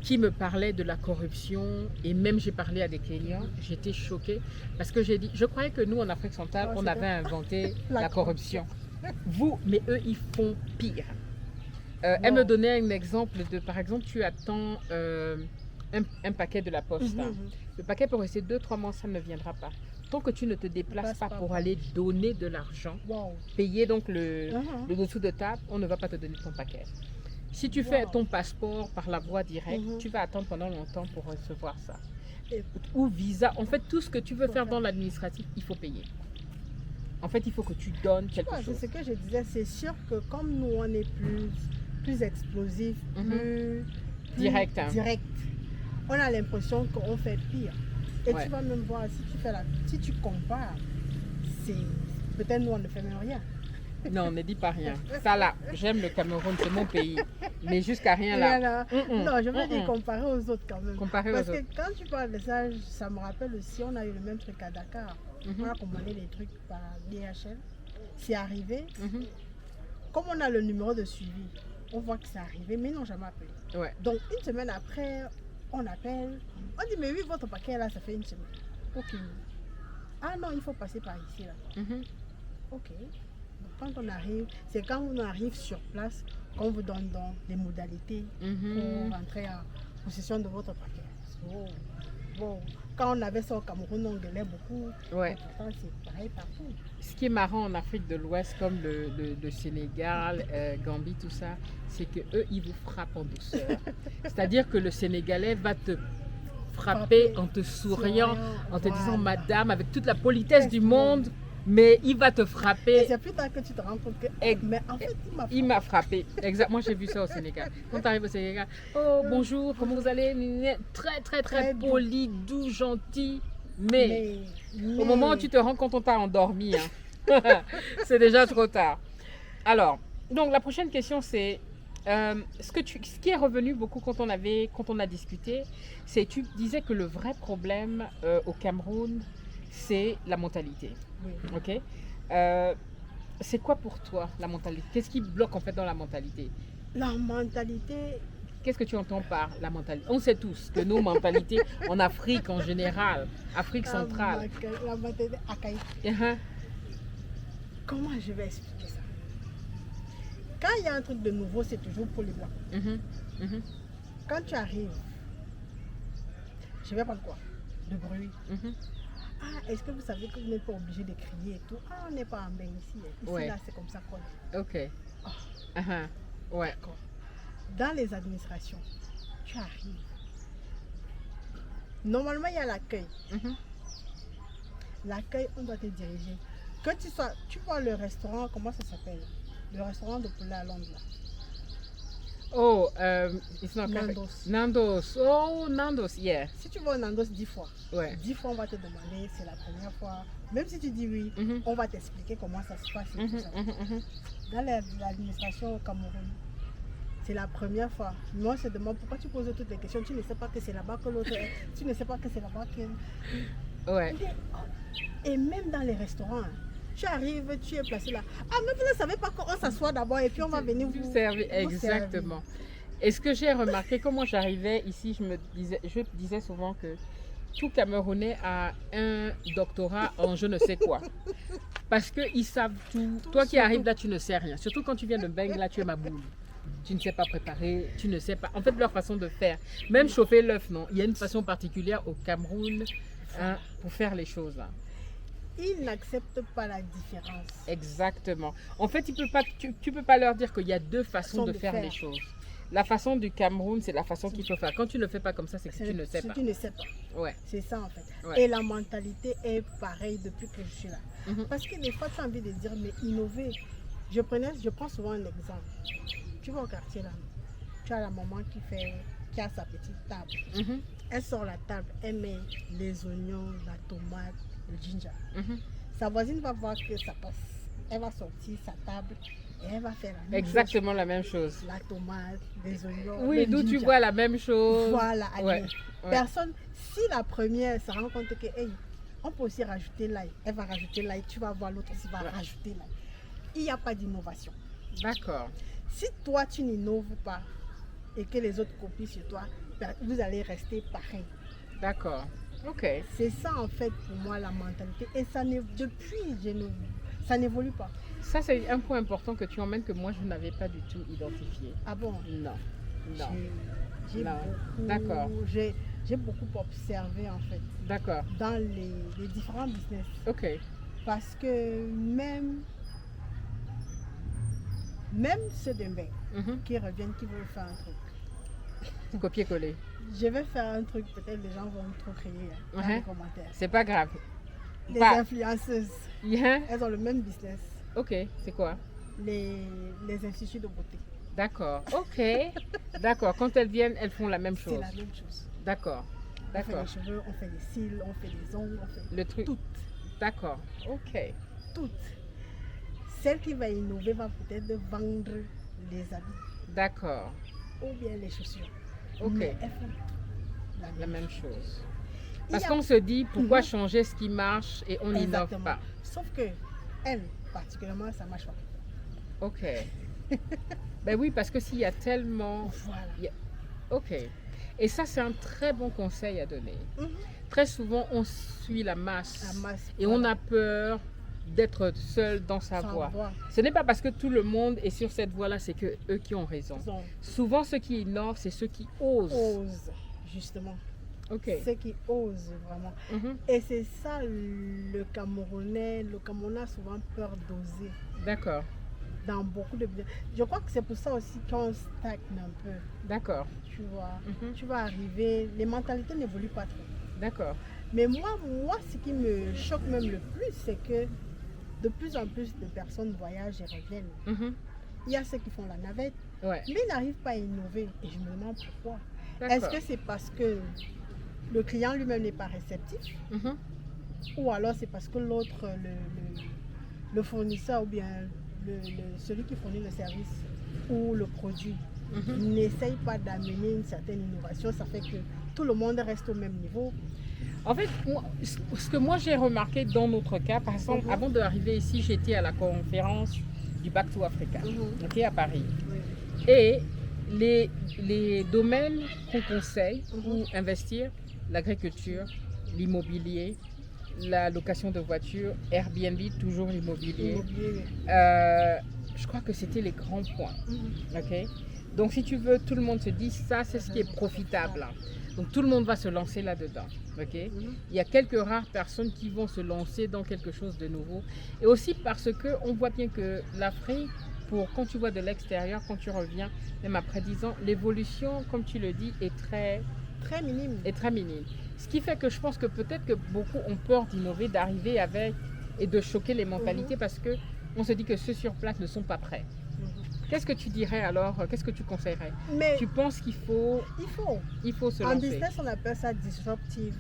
qui me parlait de la corruption. Et même j'ai parlé à des Kenyans, j'étais choquée parce que j'ai dit, je croyais que nous en Afrique centrale, Ouais, on c'est avait vrai. inventé La la corruption. Vous, mais eux, ils font pire. Elle Wow. me donnait un exemple de, par exemple, tu attends un paquet de la poste. Mhm, hein. mhm. Le paquet peut rester 2-3 mois, ça ne viendra pas. Tant que tu ne te déplaces Passe pas pas pour par- aller donner de l'argent, Wow. payer donc le Mhm. dessous de table, on ne va pas te donner ton paquet. Si tu fais Wow. ton passeport par la voie directe, Mhm. tu vas attendre pendant longtemps pour recevoir ça. Et- Ou visa, en fait, tout ce que tu veux Faut faire faire. dans l'administratif, il faut payer. En fait, il faut que tu donnes quelque Ouais, c'est chose. ce que je disais, c'est sûr que comme nous on est plus explosif, Mhm. plus Direct, hein. direct, on a l'impression qu'on fait pire. Et Ouais. tu vas même voir, si tu compares, c'est peut-être nous on ne fait même rien. Non, ne dis pas rien. Ça là, j'aime le Cameroun, c'est mon pays. Mais jusqu'à rien Et là. alors, Mm-mm. non, je veux dire Mm-mm. comparer aux autres quand même. Comparé Parce aux que autres. quand tu parles de ça, ça me rappelle aussi, on a eu le même truc à Dakar. On Mhm. a commandé des trucs par DHL. C'est arrivé, Mhm. comme on a le numéro de suivi, on voit que c'est arrivé, mais ils n'ont jamais appelé. Ouais. Donc une semaine après, on appelle, on dit mais oui, votre paquet là, ça fait une semaine. Ok. Ah non, il faut passer par ici là. Mhm. Ok. Donc, quand on arrive, c'est quand on arrive sur place qu'on vous donne donc les modalités Mhm. pour rentrer en possession de votre paquet. Oh. Bon, quand on avait ça au Cameroun, on gueulait beaucoup. Ouais. Et pourtant, c'est pareil partout. Ce qui est marrant en Afrique de l'Ouest, comme le Sénégal, Gambie, tout ça, c'est que eux, ils vous frappent en douceur. C'est-à-dire que le Sénégalais va te frapper en te souriant, en te disant madame, avec toute la politesse du monde, mais il va te Et frapper. c'est plus tard que tu te rends compte que, mais en fait, Il m'a frappé. Exactement, moi j'ai vu ça au Sénégal. Quand tu arrives au Sénégal, oh bonjour, comment vous allez? Très très très poli, doux, gentil. Mais au moment où tu te rends compte, on t'a endormi. Hein. C'est déjà trop tard. Alors, donc la prochaine question c'est ce qui est revenu beaucoup quand on a discuté, c'est tu disais que le vrai problème au Cameroun, c'est la mentalité. Oui. Ok. C'est quoi pour toi la mentalité? Qu'est-ce qui bloque en fait dans la mentalité? La mentalité. Qu'est-ce que tu entends par la mentalité? On sait tous que nos mentalités en Afrique en général, Afrique centrale. La mentalité archaïque. Uh-huh. Comment je vais expliquer ça? Quand il y a un truc de nouveau, c'est toujours pour les blancs. Mm-hmm. Mm-hmm. Quand tu arrives, je vais prendre quoi? De bruit. Mm-hmm. Ah, est-ce que vous savez que vous n'êtes pas obligé de crier et tout? Ah, on n'est pas en bain ici. Ici, Ouais. là, c'est comme ça qu'on est. Ok. Oh, Uh-huh. Ouais. d'accord. Dans les administrations, tu arrives. Normalement, il y a l'accueil. Mm-hmm. L'accueil, on doit te diriger. Que tu sois, tu vois le restaurant, comment ça s'appelle? Le restaurant de poulet à Londres, là. Oh, it's not Nando's. Nando's. Oh, Nando's, yeah. Si tu vas au Nando's 10 fois, Ouais. 10 fois on va te demander, c'est la première fois. Même si tu dis oui, Mhm. on va t'expliquer comment ça se passe et tout Mhm, ça. mhm, mhm. Dans l'administration au Cameroun, c'est la première fois. Moi, on se demande pourquoi tu poses toutes les questions. Tu ne sais pas que c'est là-bas que l'autre est. Tu ne sais pas que c'est là-bas que. Ouais. Et même dans les restaurants, tu arrives, tu es placé là. Ah, mais vous ne savez pas qu'on s'assoit d'abord et puis on va venir vous servir. vous Exactement. Et ce que j'ai remarqué, comment j'arrivais ici, je disais souvent que tout Camerounais a un doctorat en je ne sais quoi. Parce qu'ils savent tout. Toi qui arrives là, tu ne sais rien. Surtout quand tu viens de Beng, là, tu es ma boule. Tu ne sais pas préparer, tu ne sais pas. En fait, leur façon de faire, même chauffer l'œuf, non. Il y a une façon particulière au Cameroun hein, pour faire les choses. Hein. Ils n'acceptent pas la différence. Exactement. En fait, tu peux pas leur dire qu'il y a deux façons de faire les choses. La façon du Cameroun, c'est la façon qu'il faut faire. Quand tu ne le fais pas comme ça, c'est que tu ne sais pas. Tu ne sais pas. Ouais. C'est ça en fait. Ouais. Et la mentalité est pareille depuis que je suis là. Mhm. Parce que des fois, tu as envie de dire, mais innover. Je prends souvent un exemple. Tu vas au quartier là, tu as la maman qui a sa petite table. Mhm. Elle sort la table, elle met les oignons, la tomate, le ginger. Mhm. Sa voisine va voir que ça passe. Elle va sortir sa table et elle va faire la même Exactement la même chose. chose. La tomate, les oignons. Oui, le d'où tu ginger. vois la même chose. Voilà, Ouais. allez. Ouais. Personne, si la première se rend compte que, hey, on peut aussi rajouter l'ail, elle va rajouter l'ail, tu vas voir l'autre aussi va Ouais. rajouter l'ail. Il n'y a pas d'innovation. D'accord. Si toi, tu n'innoves pas et que les autres copient sur toi, ben, vous allez rester pareil. D'accord. Ok. C'est ça, en fait, pour moi, la mentalité. Et ça ça n'évolue pas. Ça, c'est un point important que tu emmènes que moi, je n'avais pas du tout identifié. Ah bon? Non. Non. J'ai Non. beaucoup, D'accord. j'ai beaucoup observé, en fait, D'accord. dans les différents business. Ok. Parce que même ceux de Mbeng Mhm. qui reviennent, qui veulent faire un truc. Copier-coller. Je vais faire un truc, peut-être les gens vont trop crier dans Ouais. les commentaires. C'est pas grave. Les Pas- influenceuses, Yeah. elles ont le même business. Ok. C'est quoi? Les instituts de beauté, D'accord. Ok. D'accord. Quand elles viennent, elles font la même c'est chose. la même chose. D'accord. On fait D'accord. les cheveux, on fait les cils, on fait les ongles, on fait Le truc. toutes, D'accord. Ok. toutes. Celle qui va innover va peut-être vendre les habits D'accord. ou bien les chaussures. Ok. Mais elles font La même chose. Il Parce y a- qu'on se dit pourquoi Mhm. changer ce qui marche et on n'innove Exactement. pas. Sauf que elle, particulièrement, ça marche pas. Ok. Ben oui, parce que s'il y a tellement. Voilà. Ok. Et ça, c'est un très bon conseil à donner. Mhm. Très souvent, on suit la masse. La masse. Et on a peur d'être seul dans sa sans voie. voix. Ce n'est pas parce que tout le monde est sur cette voie-là, c'est que eux qui ont raison. Ils ont Souvent, ceux qui innovent, c'est ceux qui osent. ose, justement. Ok. ceux qui osent vraiment. Mhm. Et c'est ça le Camerounais a souvent peur d'oser D'accord, dans beaucoup de business. Je crois que c'est pour ça aussi qu'on stagne un peu, d'accord. tu vois. Mhm. Tu vas arriver, les mentalités n'évoluent pas trop. D'accord. Mais moi, ce qui me choque même le plus, c'est que de plus en plus de personnes voyagent et reviennent. Mhm. Il y a ceux qui font la navette, Ouais, mais ils n'arrivent pas à innover. Et je me demande pourquoi. Est-ce d'accord. que c'est parce que le client lui-même n'est pas réceptif, Mhm. ou alors c'est parce que l'autre, le fournisseur ou bien celui qui fournit le service ou le produit Mhm. n'essaye pas d'amener une certaine innovation, ça fait que tout le monde reste au même niveau. En fait, ce que moi j'ai remarqué dans notre cas, par exemple, Mhm. avant d'arriver ici, j'étais à la conférence du Back to Africa, Mhm. ok, à Paris. Oui. Et les domaines qu'on conseille Mhm. pour investir, l'agriculture, l'immobilier, la location de voitures, Airbnb, toujours l'immobilier. Immobilier. Je crois que c'était les grands points. Mhm. Ok. Donc si tu veux, tout le monde se dit ça, c'est ce qui est profitable. Donc tout le monde va se lancer là-dedans. Ok. Mhm. Il y a quelques rares personnes qui vont se lancer dans quelque chose de nouveau. Et aussi parce que on voit bien que l'Afrique, quand tu vois de l'extérieur, quand tu reviens, même après 10 ans, l'évolution, comme tu le dis, est Très minime. très minime. Ce qui fait que je pense que peut-être que beaucoup ont peur d'innover, d'arriver avec et de choquer les mentalités parce que on se dit que ceux sur place ne sont pas prêts. Mhm. Qu'est-ce que tu dirais alors? Qu'est-ce que tu conseillerais? Mais Tu penses qu'il faut il faut. se En lancer? business, on appelle ça disruptive.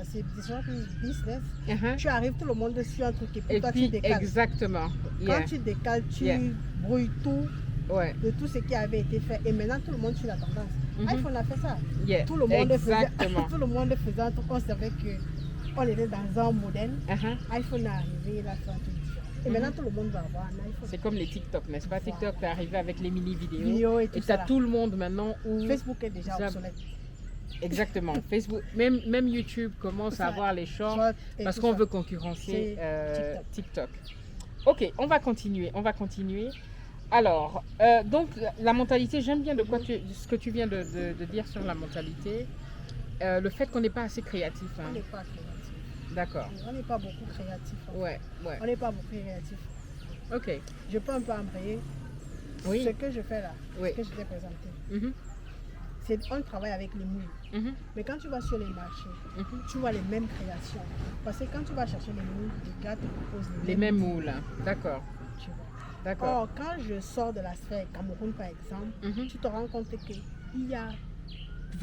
C'est disruptive business. Uh-huh. Tu arrives, tout le monde suit un truc et puis Et toi puis, tu décales. exactement. Quand tu décales, tu Yeah. brouilles tout Ouais. de tout ce qui avait été fait. Et maintenant, tout le monde suit la tendance. Mhm. iPhone a fait ça. Yeah. Tout le monde Exactement. tout le monde faisait un truc. On savait que on était dans un modèle. Uh-huh. iPhone est arrivé, il a fait un truc différent. Et maintenant, tout le monde va avoir un iPhone. C'est comme les TikTok, n'est-ce pas? Voilà. TikTok, t'es arrivé avec les mini-vidéos. Vidéo et Et tout tu ça. as là. tout le monde maintenant où... Facebook est déjà Ça- obsolète. Exactement. Facebook, même YouTube commence Ça- à avoir les shorts Short et parce tout qu'on ça. veut concurrencer C'est TikTok. Ok, on va continuer. Alors, donc la mentalité, j'aime bien ce que tu viens de dire sur la mentalité. Le fait qu'on n'est pas assez créatif. On Hein. n'est pas créatif. D'accord. On n'est pas beaucoup créatif. hein. Ouais. On n'est pas beaucoup créatif. Ok. Je peux un peu embrayer. Oui. Ce que je fais là, Oui. ce que je t'ai présenté, Mhm, c'est on travaille avec les moules. mhm, Mais quand tu vas sur les marchés, mhm. tu vois les mêmes créations. Parce que quand tu vas chercher les moules, les gars te proposent Les mêmes moules. D'accord. tu vois. D'accord. Or, quand je sors de la sphère Cameroun par exemple, Mhm. tu te rends compte qu'il y a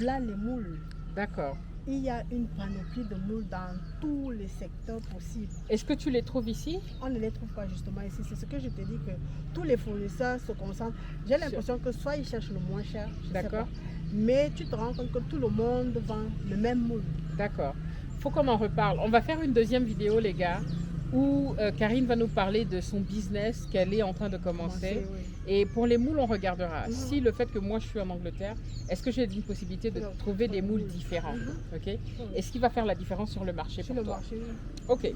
là les moules. D'accord. Il y a une panoplie de moules dans tous les secteurs possibles. Est-ce que tu les trouves ici? On ne les trouve pas justement ici. C'est ce que je te dis que tous les fournisseurs se concentrent. J'ai l'impression que soit ils cherchent le moins cher, je sais D'accord. pas. Mais tu te rends compte que tout le monde vend le même moule. D'accord. Faut qu'on en reparle. On va faire une deuxième vidéo, les gars, où Karine va nous parler de son business qu'elle est en train de commencer. Oui. Et pour les moules, on regardera. Mhm. Si le fait que moi je suis en Angleterre, est-ce que j'ai une possibilité de Non. trouver des moules différents? Mhm. Ok. Et ce qui va faire la différence sur le marché Sur pour le toi? marché, oui. Ok.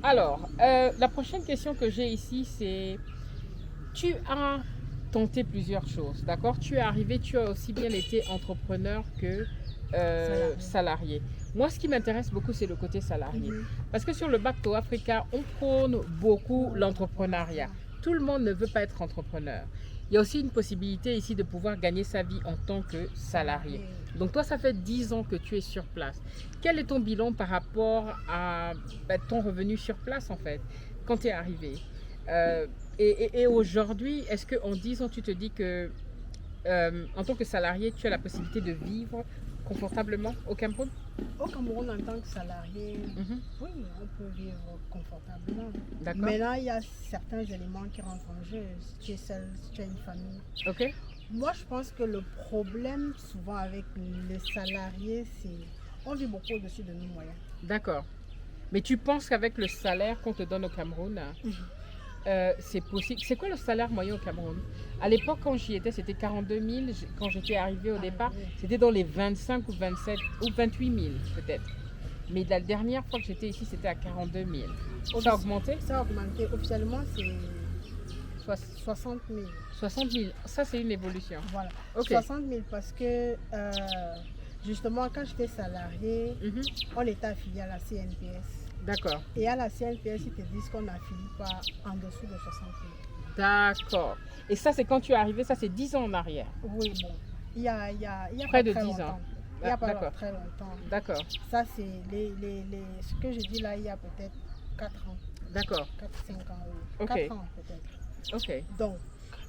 Alors, la prochaine question que j'ai ici, c'est tu as tenté plusieurs choses, d'accord? Tu es arrivé, tu as aussi bien été entrepreneur que salarié. Moi, ce qui m'intéresse beaucoup, c'est le côté salarié. Mhm. Parce que sur le Back to Africa, on prône beaucoup l'entrepreneuriat. Tout le monde ne veut pas être entrepreneur. Il y a aussi une possibilité ici de pouvoir gagner sa vie en tant que salarié. Donc toi, ça fait 10 ans que tu es sur place. Quel est ton bilan par rapport à ton revenu sur place en fait, quand tu es arrivé? Et aujourd'hui, est-ce qu'en 10 ans, tu te dis que en tant que salarié, tu as la possibilité de vivre confortablement au Cameroun? Au Cameroun, en tant que salarié, Mhm. oui, on peut vivre confortablement. D'accord. Mais là, il y a certains éléments qui rentrent en jeu. Si tu es seul, si tu as une famille. Ok. Moi, je pense que le problème souvent avec les salariés, c'est on vit beaucoup au-dessus de nos moyens. D'accord. Mais tu penses qu'avec le salaire qu'on te donne au Cameroun, c'est possible? C'est quoi le salaire moyen au Cameroun? À l'époque, quand j'y étais, c'était 42 000. Quand j'étais arrivée au départ, oui. c'était dans les 25 ou 27 ou 28 000 peut-être. Mais la dernière fois que j'étais ici, c'était à 42 000. Ça a augmenté? Ça a augmenté. Officiellement, c'est 60 000. 60 000. Ça, c'est une évolution. Voilà. Ok. 60 000 parce que Justement, quand j'étais salarié, Mhm. on était affilié à la CNPS. D'accord, Et à la CNPS, ils te disent qu'on n'affilie pas en dessous de 60 000. d'accord. Et ça, c'est quand tu es arrivé, ça, c'est 10 ans en arrière. Oui, bon. Il y a Près pas de très 10 ans. longtemps. Il n'y a Ah, pas d'accord, très longtemps. d'accord, Ça, c'est ce que je dis là, il y a peut-être 4 ans. d'accord. 4-5 ans, oui. Ok. 4 ans peut-être. Ok, Donc,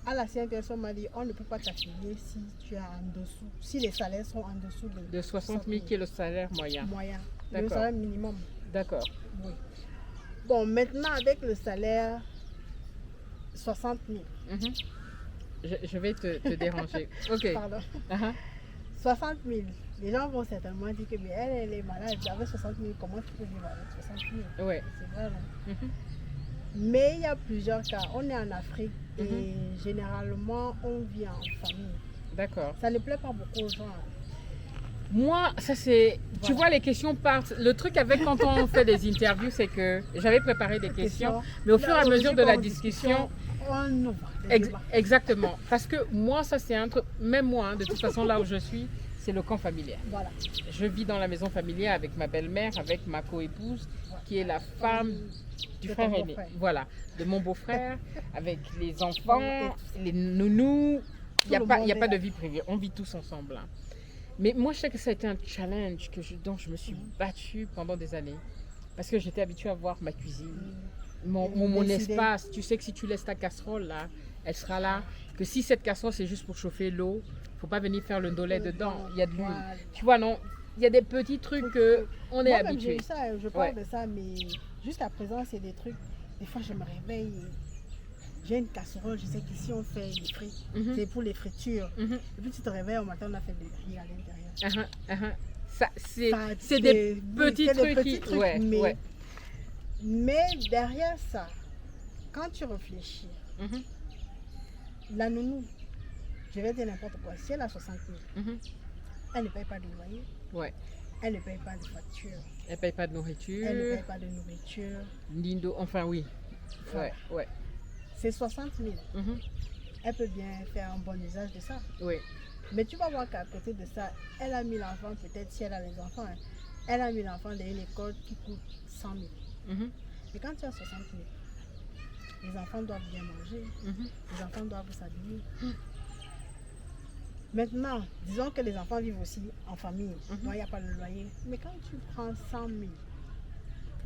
à la CNPS, on m'a dit on ne peut pas t'affilier si tu es en dessous, si les salaires sont en dessous de 60 000 qui est le salaire moyen. moyen. Le D'accord. salaire minimum. D'accord. Oui. Bon, maintenant, avec le salaire 60 000, Mhm. Je vais te déranger. Ok. pardon, Uh-huh. 60 000, les gens vont certainement dire que mais elle est malade, avec 60 000, comment tu peux vivre avec 60 000? Ouais. C'est vrai, non? Mhm. Mais il y a plusieurs cas. On est en Afrique et Mhm. généralement, on vit en famille. D'accord. Ça ne plaît pas beaucoup aux gens. Moi, ça c'est. Tu Voilà. vois, les questions partent. Le truc avec quand on fait des interviews, c'est que j'avais préparé des questions, mais au fur et à mesure de la discussion. On ouvre des débats. Exactement. Parce que moi, ça c'est un truc. Même moi, hein, de toute façon, là où je suis, c'est le camp familial. Voilà. Je vis dans la maison familiale avec ma belle-mère, avec ma coépouse, qui est la femme du De frère ton aîné. beau-frère. Voilà, de mon beau-frère, avec les Et enfants, tout ça. les nounous. Il n'y a, le pas, monde y a est pas de là. vie privée, on vit tous ensemble. Hein. Mais moi, je sais que ça a été un challenge dont je me suis battue pendant des années. Parce que j'étais habituée à voir ma cuisine, mon Décider. espace. Tu sais que si tu laisses ta casserole là, elle sera là. Que si cette casserole c'est juste pour chauffer l'eau, faut pas venir faire le dollet dedans. Il y a de l'huile. Voilà. Tu vois, non? Il y a des petits trucs que on est Moi-même, habitué. j'ai eu ça, je parle Ouais. de ça, mais jusqu'à présent, c'est des trucs. Des fois, je me réveille, j'ai une casserole, je sais qu'ici, on fait des frites. Mhm. C'est pour les fritures. Mhm. Et puis, tu te réveilles au matin, on a fait des riz à l'intérieur. Ça, c'est Ça, c'est des oui, petits c'est des trucs petits qui. trucs, Ouais, mais, ouais. mais derrière ça, quand tu réfléchis, Mhm. la nounou, je vais dire n'importe quoi, si elle a 60 000, Mhm. elle ne paye pas de loyer, Ouais. elle ne paye pas de facture, Elle paye pas de elle ne nourriture. paye pas de nourriture. Ni d'eau. Enfin, oui. Ouais, ouais. C'est 60 000. Mhm. Elle peut bien faire un bon usage de ça. Oui. Mais tu vas voir qu'à côté de ça, elle a mis l'enfant, peut-être si elle a les enfants, hein, elle a mis l'enfant dans une école qui coûte 100 000. Mhm. Mais quand tu as 60 000, les enfants doivent bien manger, Mhm. les enfants doivent s'habiller. Maintenant, disons que les enfants vivent aussi en famille, donc il n'y a pas de loyer. Mais quand tu prends 100 000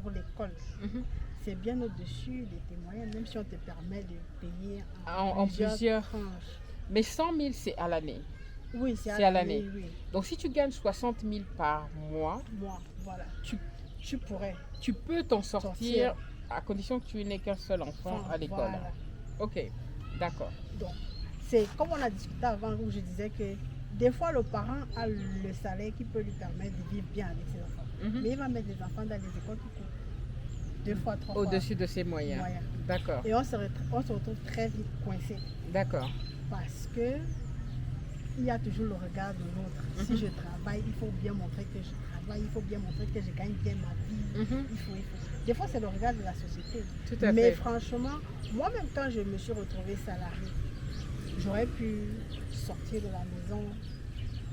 pour l'école, Mhm. c'est bien au-dessus de tes moyens, même si on te permet de payer En plusieurs. tranches. Mais 100 000, c'est à l'année. Oui, c'est C'est à l'année. Oui. Donc, si tu gagnes 60 000 par mois, Moi, voilà. Tu- Tu pourrais. tu peux t'en sortir à condition que tu n'aies qu'un seul enfant Enfin, à l'école. voilà. Ok, d'accord. Donc, c'est comme on a discuté avant où je disais que des fois le parent a le salaire qui peut lui permettre de vivre bien avec ses enfants. Mhm. Mais il va mettre des enfants dans les écoles qui coûtent 2 fois, 3 fois Au-dessus de ses moyens. moyen. D'accord, Et on se retrouve très vite coincé d'accord. parce que il y a toujours le regard de l'autre. Si Mhm. je travaille, il faut bien montrer que je travaille, il faut bien montrer que je gagne bien ma vie. Mhm. Il faut. Des fois, c'est le regard de la société. Tout à Mais fait. franchement, moi-même, quand je me suis retrouvée salariée, j'aurais pu sortir de la maison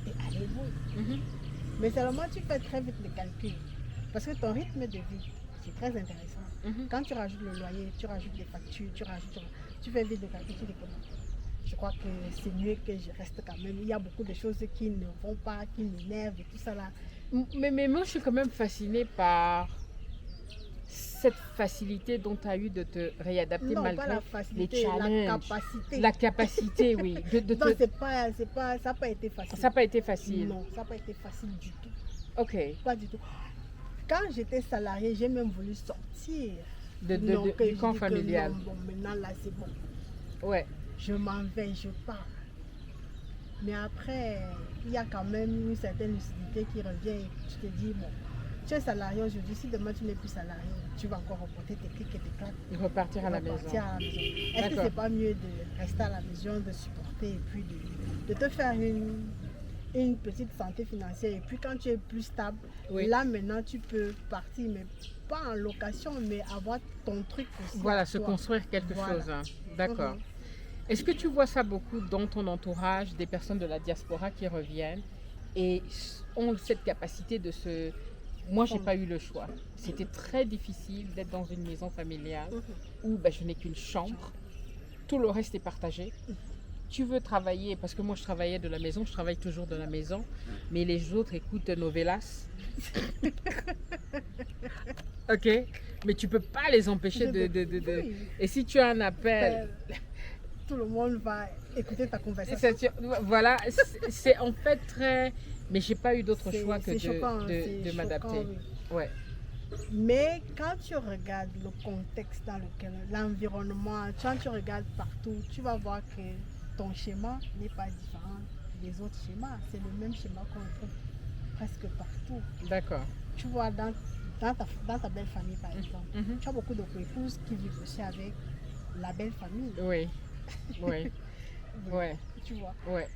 et aller jouer. Mhm. Mais seulement, tu fais très vite le calcul. Parce que ton rythme de vie, c'est très intéressant. Mhm. Quand tu rajoutes le loyer, tu rajoutes les factures, tu fais vite le calcul, tu déconnes. Je crois que c'est mieux que je reste quand même. Il y a beaucoup de choses qui ne vont pas, qui m'énervent et tout ça là. Mais moi, je suis quand même fascinée par cette facilité dont tu as eu de te réadapter Non, pas malgré la facilité, les la challenges. capacité. La capacité, oui. Non, c'est pas, ça n'a pas été facile. Ça n'a pas été facile. Non, ça n'a pas été facile du tout. Ok. Pas du tout. Quand j'étais salariée, j'ai même voulu sortir. De, Non, que du je camp dis que familial. non, bon, maintenant là, c'est bon. Ouais. Je m'en vais, je pars. Mais après, il y a quand même une certaine lucidité qui revient et tu te dis, bon, tu es salarié aujourd'hui, si demain tu n'es plus salarié, tu vas encore reporter tes clics et tes claques. Repartir à la maison. Repartir à la maison. Est-ce que D'accord. c'est pas mieux de rester à la maison, de supporter et puis de te faire une petite santé financière et puis quand tu es plus stable, Oui. là maintenant tu peux partir, mais pas en location, mais avoir ton truc aussi. Voilà, à se toi. construire quelque Voilà. chose. Hein. D'accord. Mhm. Est-ce que tu vois ça beaucoup dans ton entourage, des personnes de la diaspora qui reviennent et ont cette capacité de se... Moi, j'ai pas eu le choix. C'était très difficile d'être dans une maison familiale où ben, je n'ai qu'une chambre. Tout le reste est partagé. Tu veux travailler, parce que moi je travaillais de la maison, je travaille toujours de la maison, mais les autres écoutent novelas. Ok, mais tu peux pas les empêcher de... Oui. Et si tu as un appel, Tout le monde va écouter ta conversation. voilà, c'est en fait très... Mais j'ai pas eu d'autre choix que C'est choquant, c'est de choquant, m'adapter. oui. Ouais, Mais quand tu regardes le contexte dans lequel, l'environnement, quand tu regardes partout, tu vas voir que ton schéma n'est pas différent des autres schémas. C'est le même schéma qu'on trouve presque partout. d'accord. Tu vois, dans ta belle famille, par exemple, Mhm. tu as beaucoup de épouses qui vivent aussi avec la belle famille. Oui, oui, ouais, Tu vois, ouais,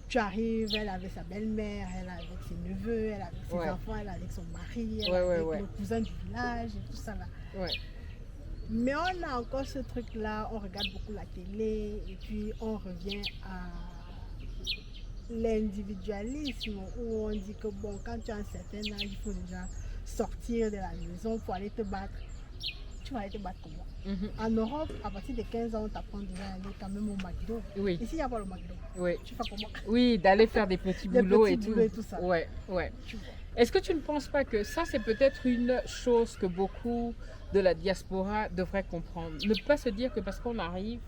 tu arrives, elle avec sa belle-mère, elle avec ses neveux, elle avec ses Ouais. enfants, elle avec son mari, elle Ouais, avec ouais. le cousin du village et tout ça là. ouais. Mais on a encore ce truc-là, on regarde beaucoup la télé et puis on revient à l'individualisme où on dit que bon, quand tu as un certain âge, il faut déjà sortir de la maison pour aller te battre. Tu vas aller te battre comment? Mhm. En Europe, à partir de 15 ans, on t'apprend déjà à aller quand même au McDo. Oui, Ici, il n'y a pas le McDo. oui. Tu fais comment? Oui, d'aller faire des petits Des boulots petits et boulots et tout ça. Ouais, ouais. Tu vois. Est-ce que tu ne penses pas que ça, c'est peut-être une chose que beaucoup de la diaspora devraient comprendre? Ne pas se dire que parce qu'on arrive,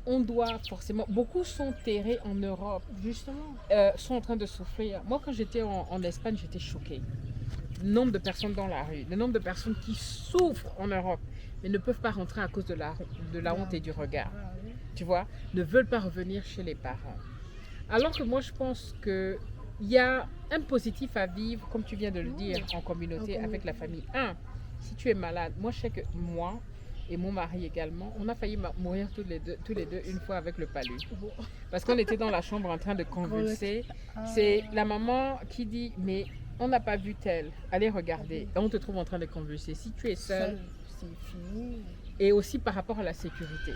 on doit forcément... Beaucoup sont terrés en Europe, Justement. sont en train de souffrir. Moi, quand j'étais en Espagne, j'étais choquée. Le nombre de personnes dans la rue, le nombre de personnes qui souffrent en Europe, mais ne peuvent pas rentrer à cause de la honte et du regard. Ah, oui. Tu vois, ne veulent pas revenir chez les parents. Alors que moi, je pense qu'il y a un positif à vivre, comme tu viens de le dire, en communauté, avec la famille. Un, si tu es malade, moi, je sais que moi et mon mari également, on a failli mourir tous les deux une fois avec le palu. Bon. Parce qu'on était dans la chambre en train de convulser. Ah. C'est la maman qui dit, mais on n'a pas vu tel, allez regarder. Et on te trouve en train de convulser. Si tu es seul, C'est fini. et aussi par rapport à la sécurité.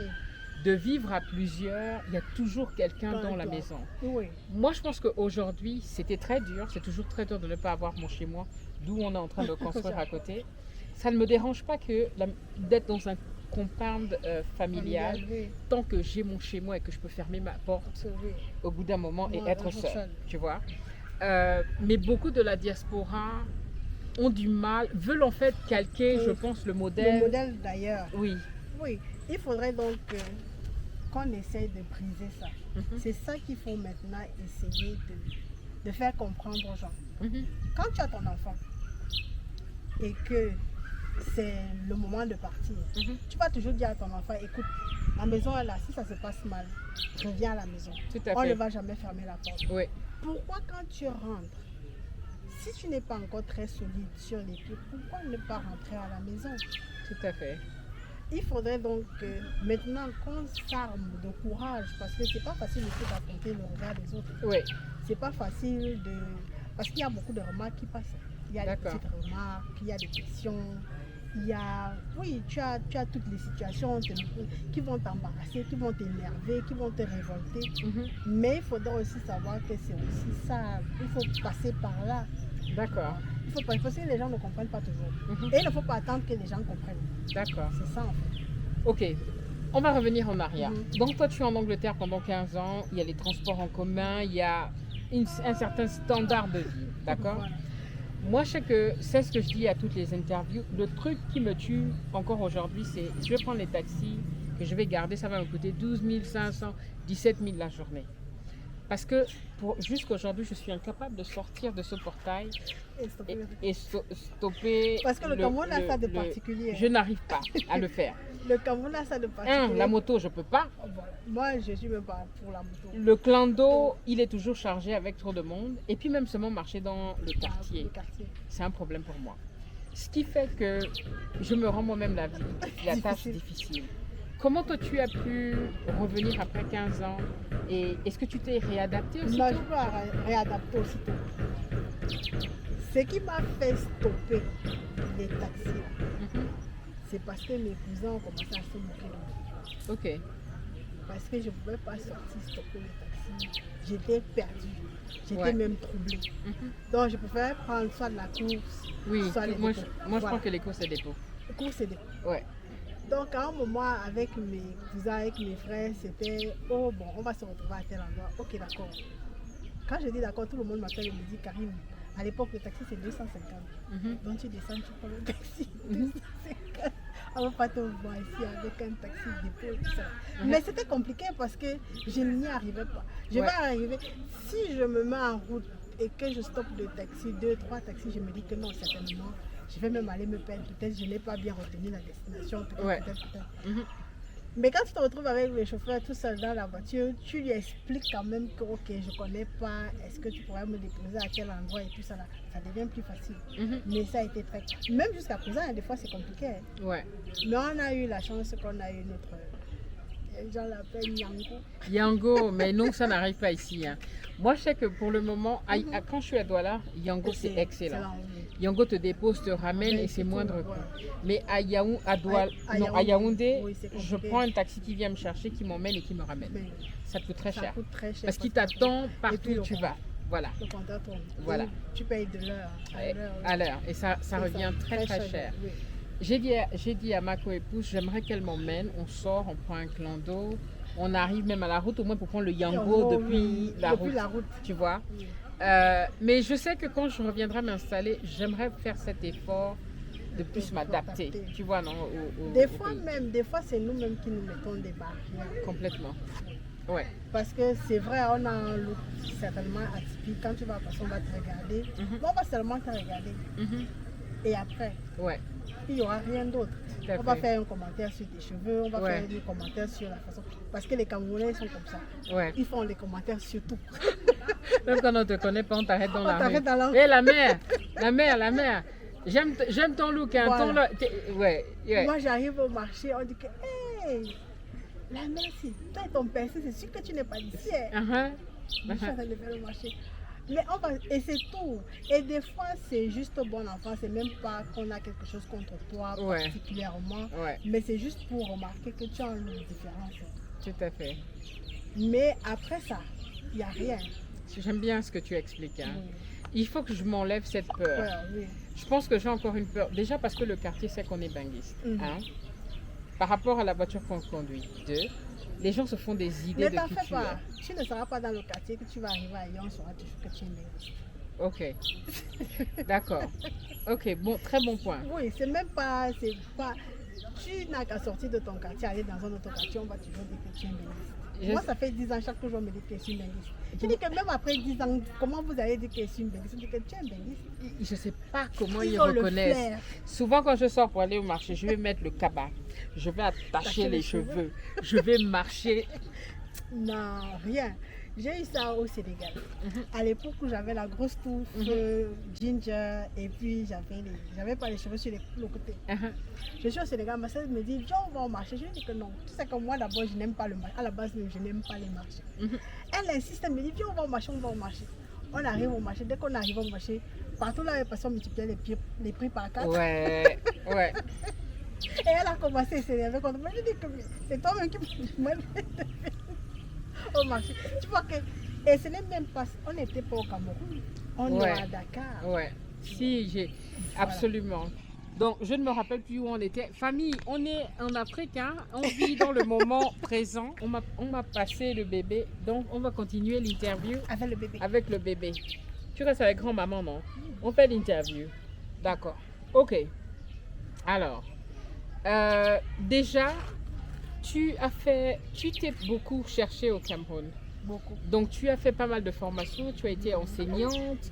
De vivre à plusieurs, il y a toujours quelqu'un dans la maison. Oui. Moi, je pense qu'aujourd'hui, c'était très dur. C'est toujours très dur de ne pas avoir mon chez-moi, d'où on est en train de construire à côté. Ça ne me dérange pas d'être dans un compound familial, Oui. tant que j'ai mon chez-moi et que je peux fermer ma porte Oui. au bout d'un moment et Ouais, être être seule, seule. tu vois. Mais beaucoup de la diaspora ont du mal, veulent en fait calquer, je pense, le Le modèle. modèle d'ailleurs. Oui. Oui. Il faudrait donc qu'on essaye de briser ça. Mhm. C'est ça qu'il faut maintenant essayer de faire comprendre aux gens. Mhm. Quand tu as ton enfant et que c'est le moment de partir, Mhm. tu vas toujours dire à ton enfant, écoute, la maison est là, si ça se passe mal, reviens à la maison. Tout à On ne fait. va jamais fermer la porte. Oui. Pourquoi quand tu rentres, si tu n'es pas encore très solide sur les pieds, pourquoi ne pas rentrer à la maison? Tout à fait. Il faudrait donc maintenant qu'on s'arme de courage parce que c'est pas facile aussi d'affronter le regard des autres. Oui. C'est pas facile de... Parce qu'il y a beaucoup de remarques qui passent. Il y a des D'accord. petites remarques, il y a des questions, il y a... Oui, tu as toutes les situations qui vont t'embarrasser, qui vont t'énerver, qui vont te révolter. Mhm. Mais il faudra aussi savoir que c'est aussi ça. Il faut passer par là. D'accord. Il faut pas, parce que les gens ne comprennent pas toujours. Mhm. Et il ne faut pas attendre que les gens comprennent. D'accord. C'est ça en fait. Ok. On va revenir en arrière. Mhm. Donc toi, tu es en Angleterre pendant 15 ans. Il y a les transports en commun. Il y a un certain standard de vie. D'accord. Voilà. Moi, je sais que c'est ce que je dis à toutes les interviews. Le truc qui me tue encore aujourd'hui, c'est je vais prendre les taxis que je vais garder. Ça va me coûter 12 500, 17 000 la journée. Parce que jusqu'à aujourd'hui, je suis incapable de sortir de ce portail Et stopper le- et stopper. Parce que le Cameroun a ça de particulier. Je n'arrive pas à le faire. Le Cameroun a ça de particulier. La moto, je peux pas. Voilà. Moi, je suis même pas pour la moto. Le clando, il est toujours chargé avec trop de monde. Et puis même seulement marcher dans le Le quartier, quartier. c'est un problème pour moi. Ce qui fait que je me rends moi-même la tâche difficile. Comment toi tu as pu revenir après 15 ans et est-ce que tu t'es réadapté aussi? Moi, je peux réadapter aussitôt. Ce qui m'a fait stopper les taxis, c'est parce que mes cousins ont commencé à se moquer de moi. Ok. Parce que je ne pouvais pas sortir stopper les taxis. taxi, j'étais perdue. J'étais Ouais. même troublée. Mhm. Donc, je préférais prendre soit de la course, Oui, soit les moi, dépôts. je Voilà. prends que les courses et dépôts. Course et des Ouais. Donc, à un moment, avec mes cousins, avec mes frères, c'était oh bon, on va se retrouver à tel endroit. Ok, d'accord. Quand je dis d'accord, tout le monde m'appelle et me dit Karim, à l'époque, le taxi c'est 250. Mhm. Donc, tu descends, tu prends le taxi. Mhm. 250. On va pas te voir ici avec un taxi dépôt et tout ça. Mhm. Mais c'était compliqué parce que je n'y arrivais pas. Je Ouais. vais arriver. Si je me mets en route et que je stoppe de taxi, 2, 3 taxis, je me dis que non, certainement. Je vais même aller me perdre. Peut-être je n'ai pas bien retenu la destination. Peut-être, Ouais. peut-être. Mhm. Mais quand tu te retrouves avec le chauffeur tout seul dans la voiture, tu lui expliques quand même que ok, je connais pas, est-ce que tu pourrais me déposer à quel endroit et tout ça là, ça devient plus facile. Mhm. Mais ça a été très... Même jusqu'à présent, des fois c'est compliqué. Hein. Ouais. Mais on a eu la chance qu'on a eu notre... Les gens l'appellent Nyango. Yango, mais non, ça n'arrive pas ici. Hein. Moi, je sais que pour le moment, quand je suis à Douala, Yango, c'est excellent. Oui. Yango te dépose, te ramène Mais et c'est tout, moindre voilà. coût. Mais à Douala, À non, à Yaoundé, oui, c'est je compliqué. prends un taxi qui vient me chercher, qui m'emmène et qui me ramène. Mais Ça te coûte très ça cher. coûte très cher. Parce qu'il que- t'attend Et partout puis où tu vas. Voilà, Le compteur tourne. Voilà. Et tu payes de l'heure à l'heure. oui. à l'heure. Et ça Et revient très très cher. Oui. J'ai dit à ma coépouse, j'aimerais qu'elle m'emmène. On sort, on prend un clando, on arrive même à la route, au moins pour prendre le Yango depuis la route. la route. Tu vois. Oui. Mais je sais que quand je reviendrai m'installer, j'aimerais faire cet effort de plus Faut m'adapter. t'adapter. Tu vois, non Des au fois pays. même, des fois c'est nous-mêmes qui nous mettons des barrières. Complètement. Ouais. Parce que c'est vrai, on a un look certainement atypique. Quand tu vas passer, on va te regarder. Mhm. On va seulement te regarder. Mhm. Et après, Ouais. il n'y aura rien d'autre. Tout à On va fait. faire un commentaire sur tes cheveux, on va Ouais. faire des commentaires sur la façon. Parce que les Camerounais sont comme ça. Ouais. Ils font les commentaires sur tout. Même quand on ne te connaît pas, on t'arrête dans On la rue. t'arrête dans la rue. Hé, la mère. J'aime ton look. Hein. Voilà. Ouais. Moi, j'arrive au marché, on dit que, hey, la mère, c'est toi et ton père, c'est sûr que tu n'es pas d'ici. Hein. Uh-huh. Je suis en train de faire le marché. Mais on va, et c'est tout. Et des fois, c'est juste bon enfant. C'est même pas qu'on a quelque chose contre toi Ouais. particulièrement. Ouais, Mais c'est juste pour remarquer que tu as une différence. tout à fait. Mais après ça, il n'y a rien. J'aime bien ce que tu expliques. Hein. Oui. Il faut que je m'enlève cette peur. Ouais, oui. Je pense que j'ai encore une peur. Déjà parce que le quartier sait qu'on est banguiste. Mhm. Hein. Par rapport à la voiture qu'on conduit. Deux, les gens se font des idées Ne de t'en qui fais tu pas. Tu ne seras pas dans le quartier que tu vas arriver ailleurs, on saura toujours que tu es linguiste. es. Ok. D'accord. Ok, bon, très bon point. Oui, c'est pas. Tu n'as qu'à sortir de ton quartier, aller dans un autre quartier, on va toujours dire que tu es linguiste. Je- Moi, ça fait 10 ans, chaque jour, on me dit que je suis linguiste. Tu dis que même après 10 ans, comment vous allez dire que je suis une linguiste? Je dis que tu es un linguiste. Je ne sais pas comment ils ont le reconnaissent. flair. Souvent, quand je sors pour aller au marché, je vais mettre le cabas. Je vais attacher les cheveux. Je vais marcher. Non, rien. J'ai eu ça au Sénégal. Mhm. À l'époque où j'avais la grosse touffe, ginger, et puis j'avais pas les cheveux sur le côté. Uh-huh. Je suis au Sénégal, ma soeur me dit, viens, on va au marché. Je lui dis que non. Tu sais que moi, d'abord, je n'aime pas le marché. À la base, même, je n'aime pas les marchés. Mhm. Elle insiste, elle me dit, viens, on va au marché, on va au marché. On arrive au marché. Dès qu'on arrive au marché, partout là, on multipliait les prix par 4. Ouais, ouais. Et elle a commencé à s'énerver contre moi. Je dis que c'est toi-même qui me demande au marché. Tu vois que. Et ce n'est même pas. On n'était pas au Cameroun. On Ouais. est à Dakar. Ouais. Si, j'ai. Absolument. Donc, je ne me rappelle plus où on était. Famille, on est en Afrique, hein? On vit dans le moment présent. On m'a passé le bébé. Donc, on va continuer l'interview Avec le bébé. avec le bébé. Tu restes avec grand-maman, non? On fait l'interview. D'accord. Ok. Alors, déjà, tu t'es beaucoup cherché au Cameroun. Beaucoup. Donc, tu as fait pas mal de formations, tu as été enseignante,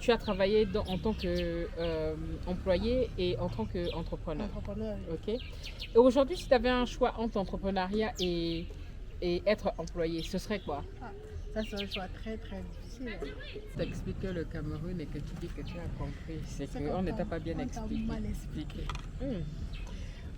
tu as travaillé en tant qu'employée et en tant qu'entrepreneur. Entrepreneur. Ok. Et aujourd'hui, si tu avais un choix entre entrepreneuriat et être employé, ce serait quoi? Ça, c'est un choix très, très difficile. Tu expliques le Cameroun et que tu dis que tu as compris. C'est C'est qu'on qu'on ne t'a t'a- pas bien on t'a expliqué. mal expliqué.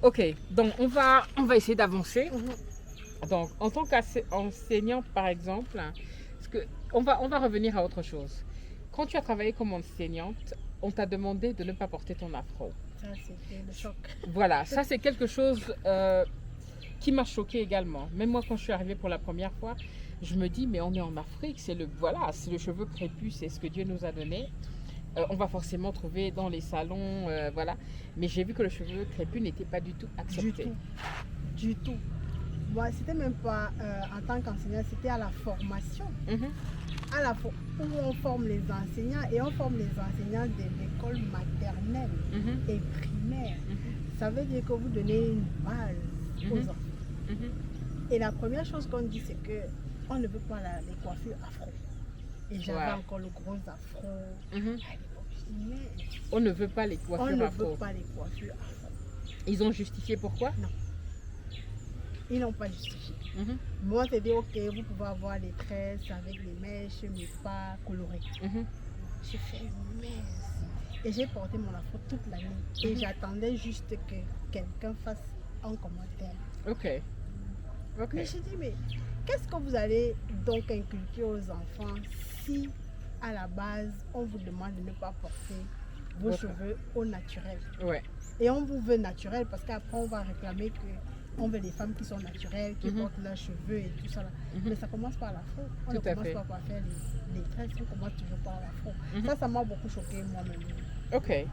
Ok, donc on va essayer d'avancer. Mhm. Donc, en tant qu'enseignant, par exemple, hein, parce que on va revenir à autre chose. Quand tu as travaillé comme enseignante, on t'a demandé de ne pas porter ton afro. Ça, c'était le choc. Voilà, ça c'est quelque chose qui m'a choquée également. Même moi, quand je suis arrivée pour la première fois, je me dis, mais on est en Afrique, c'est le cheveu crépus, c'est ce que Dieu nous a donné. On va forcément trouver dans les salons, voilà. Mais j'ai vu que le cheveu crépus n'était pas du tout accepté. Du tout. Moi, c'était même pas en tant qu'enseignant, c'était à la formation. Où on forme les enseignants et on forme les enseignants de l'école maternelle et primaire. Ça veut dire que vous donnez une base aux enfants. Et la première chose qu'on dit, c'est que on ne veut pas les coiffures afro. Et j'avais encore le gros afro. À l'époque, je dis, mais on ne veut pas les coiffures afro. On ne veut pas les coiffures afro. Ils ont justifié pourquoi? Non. Ils n'ont pas justifié. Moi, c'est dit, ok, vous pouvez avoir les tresses avec les mèches, mais pas colorées. J'ai fait mince. Et j'ai porté mon afro toute l'année. Et j'attendais juste que quelqu'un fasse un commentaire. Ok. Mais j'ai dit, mais qu'est-ce que vous allez donc inculquer aux enfants si, à la base, on vous demande de ne pas porter vos cheveux au naturel? Et on vous veut naturel parce qu'après, on va réclamer que on veut des femmes qui sont naturelles, qui portent leurs cheveux et tout ça. Là. Mais ça commence par l'afro. On ne commence pas par faire les tresses, on commence toujours par l'afro. Ça m'a beaucoup choqué moi-même. Ok.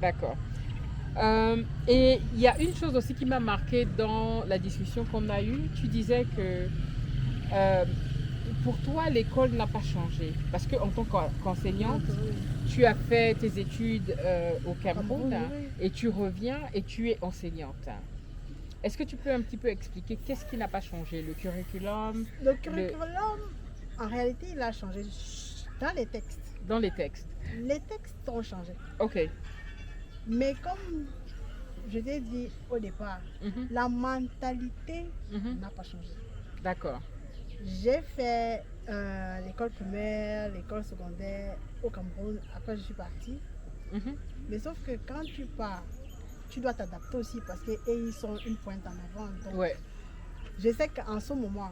D'accord. Et il y a une chose aussi qui m'a marqué dans la discussion qu'on a eue. Tu disais que pour toi, l'école n'a pas changé. Parce qu'en tant qu'enseignante, tu as fait tes études au Cameroun et tu reviens et tu es enseignante. Est-ce que tu peux un petit peu expliquer qu'est-ce qui n'a pas changé? Le curriculum? Le curriculum, en réalité, il a changé dans les textes. Dans les textes? Les textes ont changé. Ok. Mais comme je t'ai dit au départ, la mentalité n'a pas changé. D'accord. J'ai fait l'école primaire, l'école secondaire au Cameroun. Après, je suis partie. Mais sauf que quand tu pars, tu dois t'adapter aussi parce qu'ils sont une pointe en avant. Donc, je sais qu'en ce moment,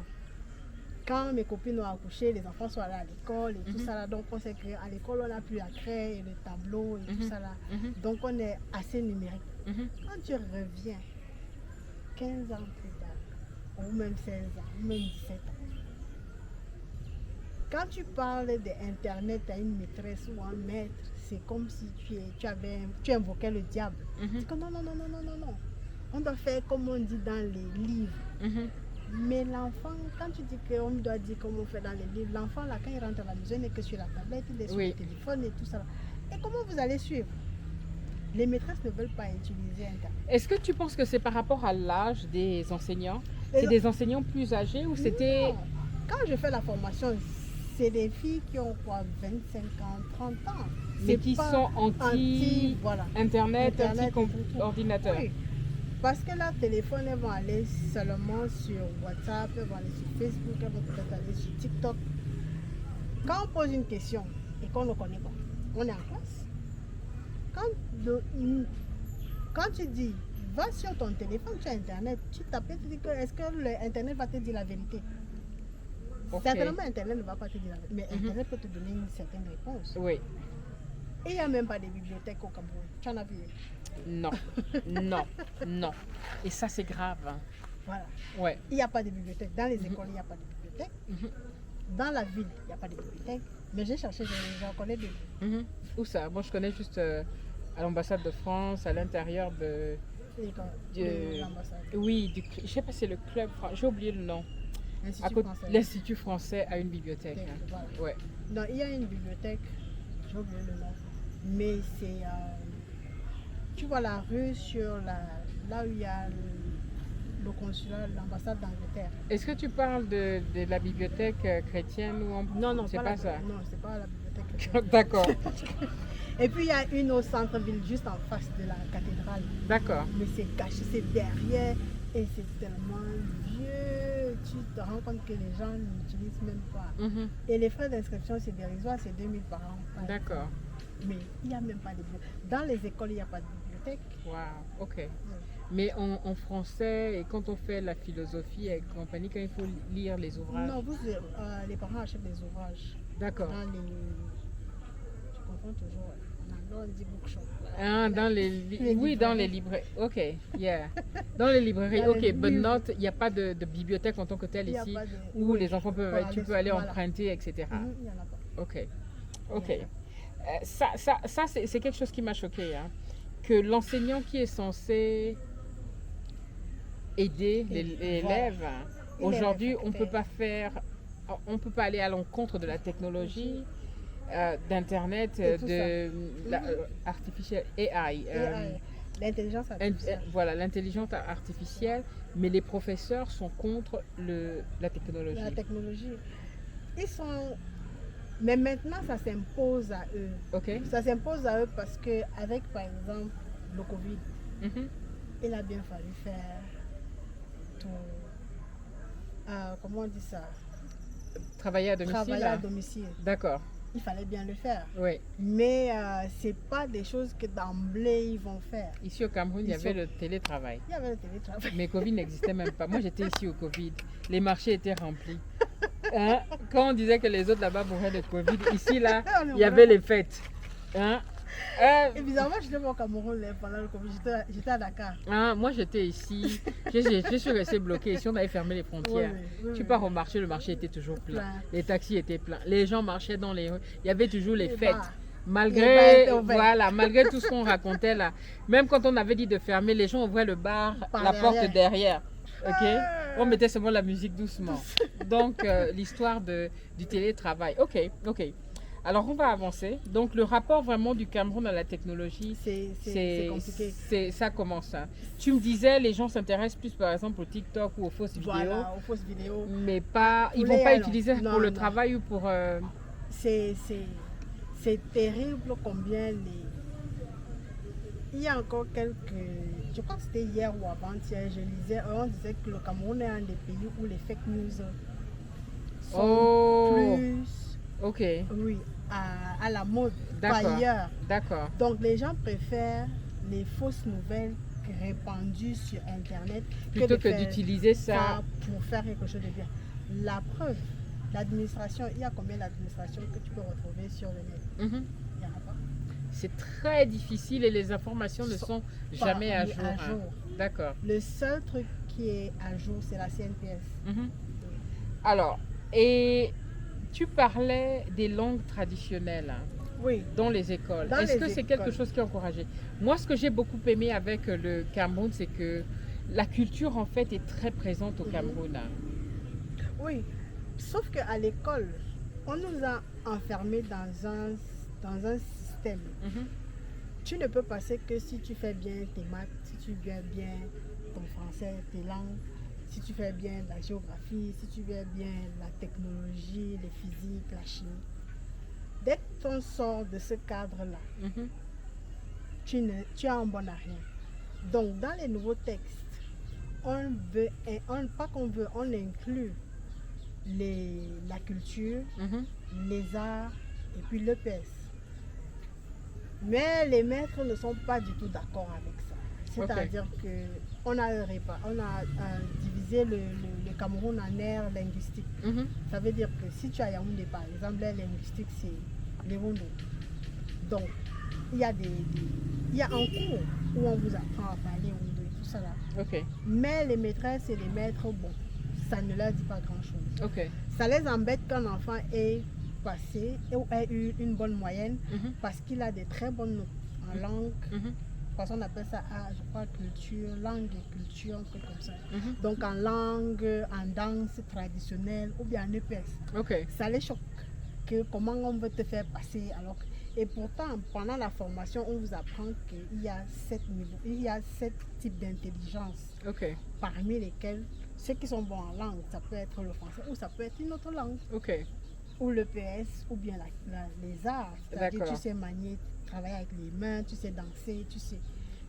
quand mes copines ont accouché, les enfants sont allés à l'école et tout ça là. Donc, on sait qu'à l'école, on n'a plus la craie et le tableau et tout ça là. Donc, on est assez numérique. Quand tu reviens 15 ans plus tard, ou même 16 ans, ou même 17 ans, quand tu parles d'Internet à une maîtresse ou un maître, c'est comme si tu invoquais le diable. C'est que non. On doit faire comme on dit dans les livres. Mais l'enfant, quand tu dis qu'on doit dire comme on fait dans les livres, l'enfant, là, quand il rentre à la maison, il n'est que sur la tablette, il est sur le téléphone et tout ça. Et comment vous allez suivre? Les maîtresses ne veulent pas utiliser Internet. Est-ce que tu penses que c'est par rapport à l'âge des enseignants? C'est des enseignants plus âgés ou c'était... Non. Quand je fais la formation, c'est des filles qui ont quoi, 25 ans, 30 ans. Mais qui sont anti-Internet, anti-ordinateur. Oui. Parce que leur téléphone, elles vont aller seulement sur WhatsApp, elles vont aller sur Facebook, elles vont peut-être aller sur TikTok. Quand on pose une question et qu'on ne connaît pas, on est en classe. Quand tu dis, va sur ton téléphone, tu as Internet, tu t'appelles, tu dis que est-ce que l'Internet va te dire la vérité? Certainement, Internet ne va pas te dire la vérité, mais Internet peut te donner une certaine réponse. Oui. Et il n'y a même pas de bibliothèques au Cameroun. Tu en as vu? Non. Et ça, c'est grave. Voilà. Ouais. Il n'y a pas de bibliothèque. Dans les écoles, il n'y a pas de bibliothèque. Dans la ville, il n'y a pas de bibliothèque. Mais j'ai cherché, j'en connais deux. Où ça? Moi, je connais juste à l'ambassade de France, à l'intérieur de l'ambassade. Oui, je ne sais pas si c'est le club, j'ai oublié le nom. L'Institut français a une bibliothèque. Voilà. Ouais. Non, il y a une bibliothèque, j'ai oublié le nom. Mais c'est... tu vois la rue sur là où il y a le consulat, l'ambassade d'Angleterre. Est-ce que tu parles de la bibliothèque chrétienne ou Non, c'est pas ça? Non, c'est pas la bibliothèque chrétienne. D'accord. Et puis il y a une au centre-ville, juste en face de la cathédrale. D'accord. Mais c'est caché, c'est derrière et c'est tellement vieux. Tu te rends compte que les gens n'utilisent même pas. Et les frais d'inscription, c'est dérisoire, c'est 2000 par an. D'accord. Mais il n'y a même pas de bibliothèque. Dans les écoles, il n'y a pas de bibliothèque. Waouh, ok. Mais en français, et quand on fait la philosophie et compagnie, quand il faut lire les ouvrages? Non, les parents achètent des ouvrages. D'accord. Je comprends toujours. en anglais, on dit bookshop. Hein, dans oui, dans les librairies. Ok, yeah. Dans les librairies, Dans ok, les but livres. not, il n'y a pas de bibliothèque en tant que telle Il y a ici pas de- où oui. les enfants peuvent, Voilà, tu peux aller voilà. emprunter, etc. Il y en a pas. Ok, ok. Il y en a Ça c'est quelque chose qui m'a choqué, hein, que l'enseignant qui est censé aider les Voilà. élèves, Il est aujourd'hui, on réfractaire. on peut pas aller à l'encontre de la technologie, d'internet, Et tout artificielle AI. L'intelligence artificielle. Voilà, l'intelligence artificielle, mais les professeurs sont contre la technologie. La technologie. Ils sont. Mais maintenant, ça s'impose à eux. Ok. Ça s'impose à eux parce que avec, par exemple, le Covid, Mhm. il a bien fallu faire tout. Comment on dit ça? Travailler à domicile. Travailler à hein? domicile. D'accord. Il fallait bien le faire. Oui. Mais c'est pas des choses que d'emblée ils vont faire. Ici au Cameroun, il y Ils avait sont- le télétravail. Il y avait le télétravail. Mais Covid n'existait même pas. Moi, j'étais ici au Covid. Les marchés étaient remplis. Hein? Quand on disait que les autres là-bas mouraient de Covid, ici, là, On est il y avait vraiment- les fêtes. Hein? Et bizarrement, j'étais pas au Cameroun là, pendant le Covid. J'étais à Dakar. Hein, moi, j'étais ici. Je suis restée bloquée. Ici, on avait fermé les frontières. Tu pars au marché, le marché était toujours plein. Plein. Les taxis étaient pleins. Les gens marchaient dans les rues. Il y avait toujours les Les fêtes. bars. Les bars Malgré, étaient ouverts. voilà, malgré tout ce qu'on racontait là. Même quand on avait dit de fermer, les gens ouvraient le bar, Par la porte derrière. derrière. Ok? Ah. On mettait seulement la musique doucement. Donc, l'histoire du télétravail. Ok, ok. Alors, on va avancer. Donc, le rapport vraiment du Cameroun à la technologie, C'est compliqué. ça commence. Hein. Tu me disais, les gens s'intéressent plus, par exemple, au TikTok ou aux fausses vidéos, Voilà, aux fausses vidéos. mais pas, ils Pour vont les pas alors. utiliser Non, pour le non. travail ou pour. C'est terrible combien les. Il y a encore quelques. Je crois que c'était hier ou avant-hier, je lisais, on disait que le Cameroun est un des pays où les fake news sont Oh. plus, Ok, oui, à la mode D'accord. qu'ailleurs. d'accord. Donc les gens préfèrent les fausses nouvelles répandues sur Internet Plutôt de que faire d'utiliser ça. ça pour faire quelque chose de bien. La preuve, l'administration, il y a combien d'administrations que tu peux retrouver sur le net? Mhm. Il n'y en a pas. C'est très difficile et les informations ne sont jamais à Pas jour. hein. D'accord. Le seul truc qui est à jour, c'est la CNPS. Mhm. Alors, et tu parlais des langues traditionnelles hein, Oui, dans les écoles. Dans Est-ce les que c'est quelque écoles. chose qui est encouragé? Moi, ce que j'ai beaucoup aimé avec le Cameroun, c'est que la culture, en fait, est très présente au Mhm. Cameroun. hein. oui. Sauf qu'à l'école, on nous a enfermés dans un système. Mhm. Tu ne peux passer que si tu fais bien tes maths, si tu fais bien ton français, tes langues, si tu fais bien la géographie, si tu fais bien la technologie, les physiques, la chimie. Dès que tu sors de ce cadre-là, Mhm. tu es en bon à rien. Donc, dans les nouveaux textes, pas qu'on veut, on inclut la culture, Mhm. les arts et puis l'EPS. Mais les maîtres ne sont pas du tout d'accord avec ça. C'est-à-dire qu'on a, divisé le Cameroun en aires linguistiques. Mhm. Ça veut dire que si tu as Yaoundé, par exemple, l'aire linguistique, c'est les Rondo. Donc, il y a un cours où on vous apprend à parler Rondo et tout ça là. Ok, Mais les maîtresses et les maîtres, bon, ça ne leur dit pas grand-chose. ok. Ça les embête qu'un enfant ait passé ou ait eu une bonne moyenne Mhm. parce qu'il a des très bonnes notes en langue. Mhm. Parce qu'on appelle ça, je crois, culture, langue et culture, un truc comme ça. Mhm. Donc en langue, en danse traditionnelle ou bien en EPS. Ok. Ça les choque que comment on veut te faire passer alors et pourtant pendant la formation on vous apprend qu'il y a 7 niveaux, il y a 7 types d'intelligence Ok. parmi lesquels ceux qui sont bons en langue, ça peut être le français ou ça peut être une autre langue Ok. ou le PS ou bien les arts, c'est-à-dire D'accord. tu sais manier, travailler avec les mains, tu sais danser, tu sais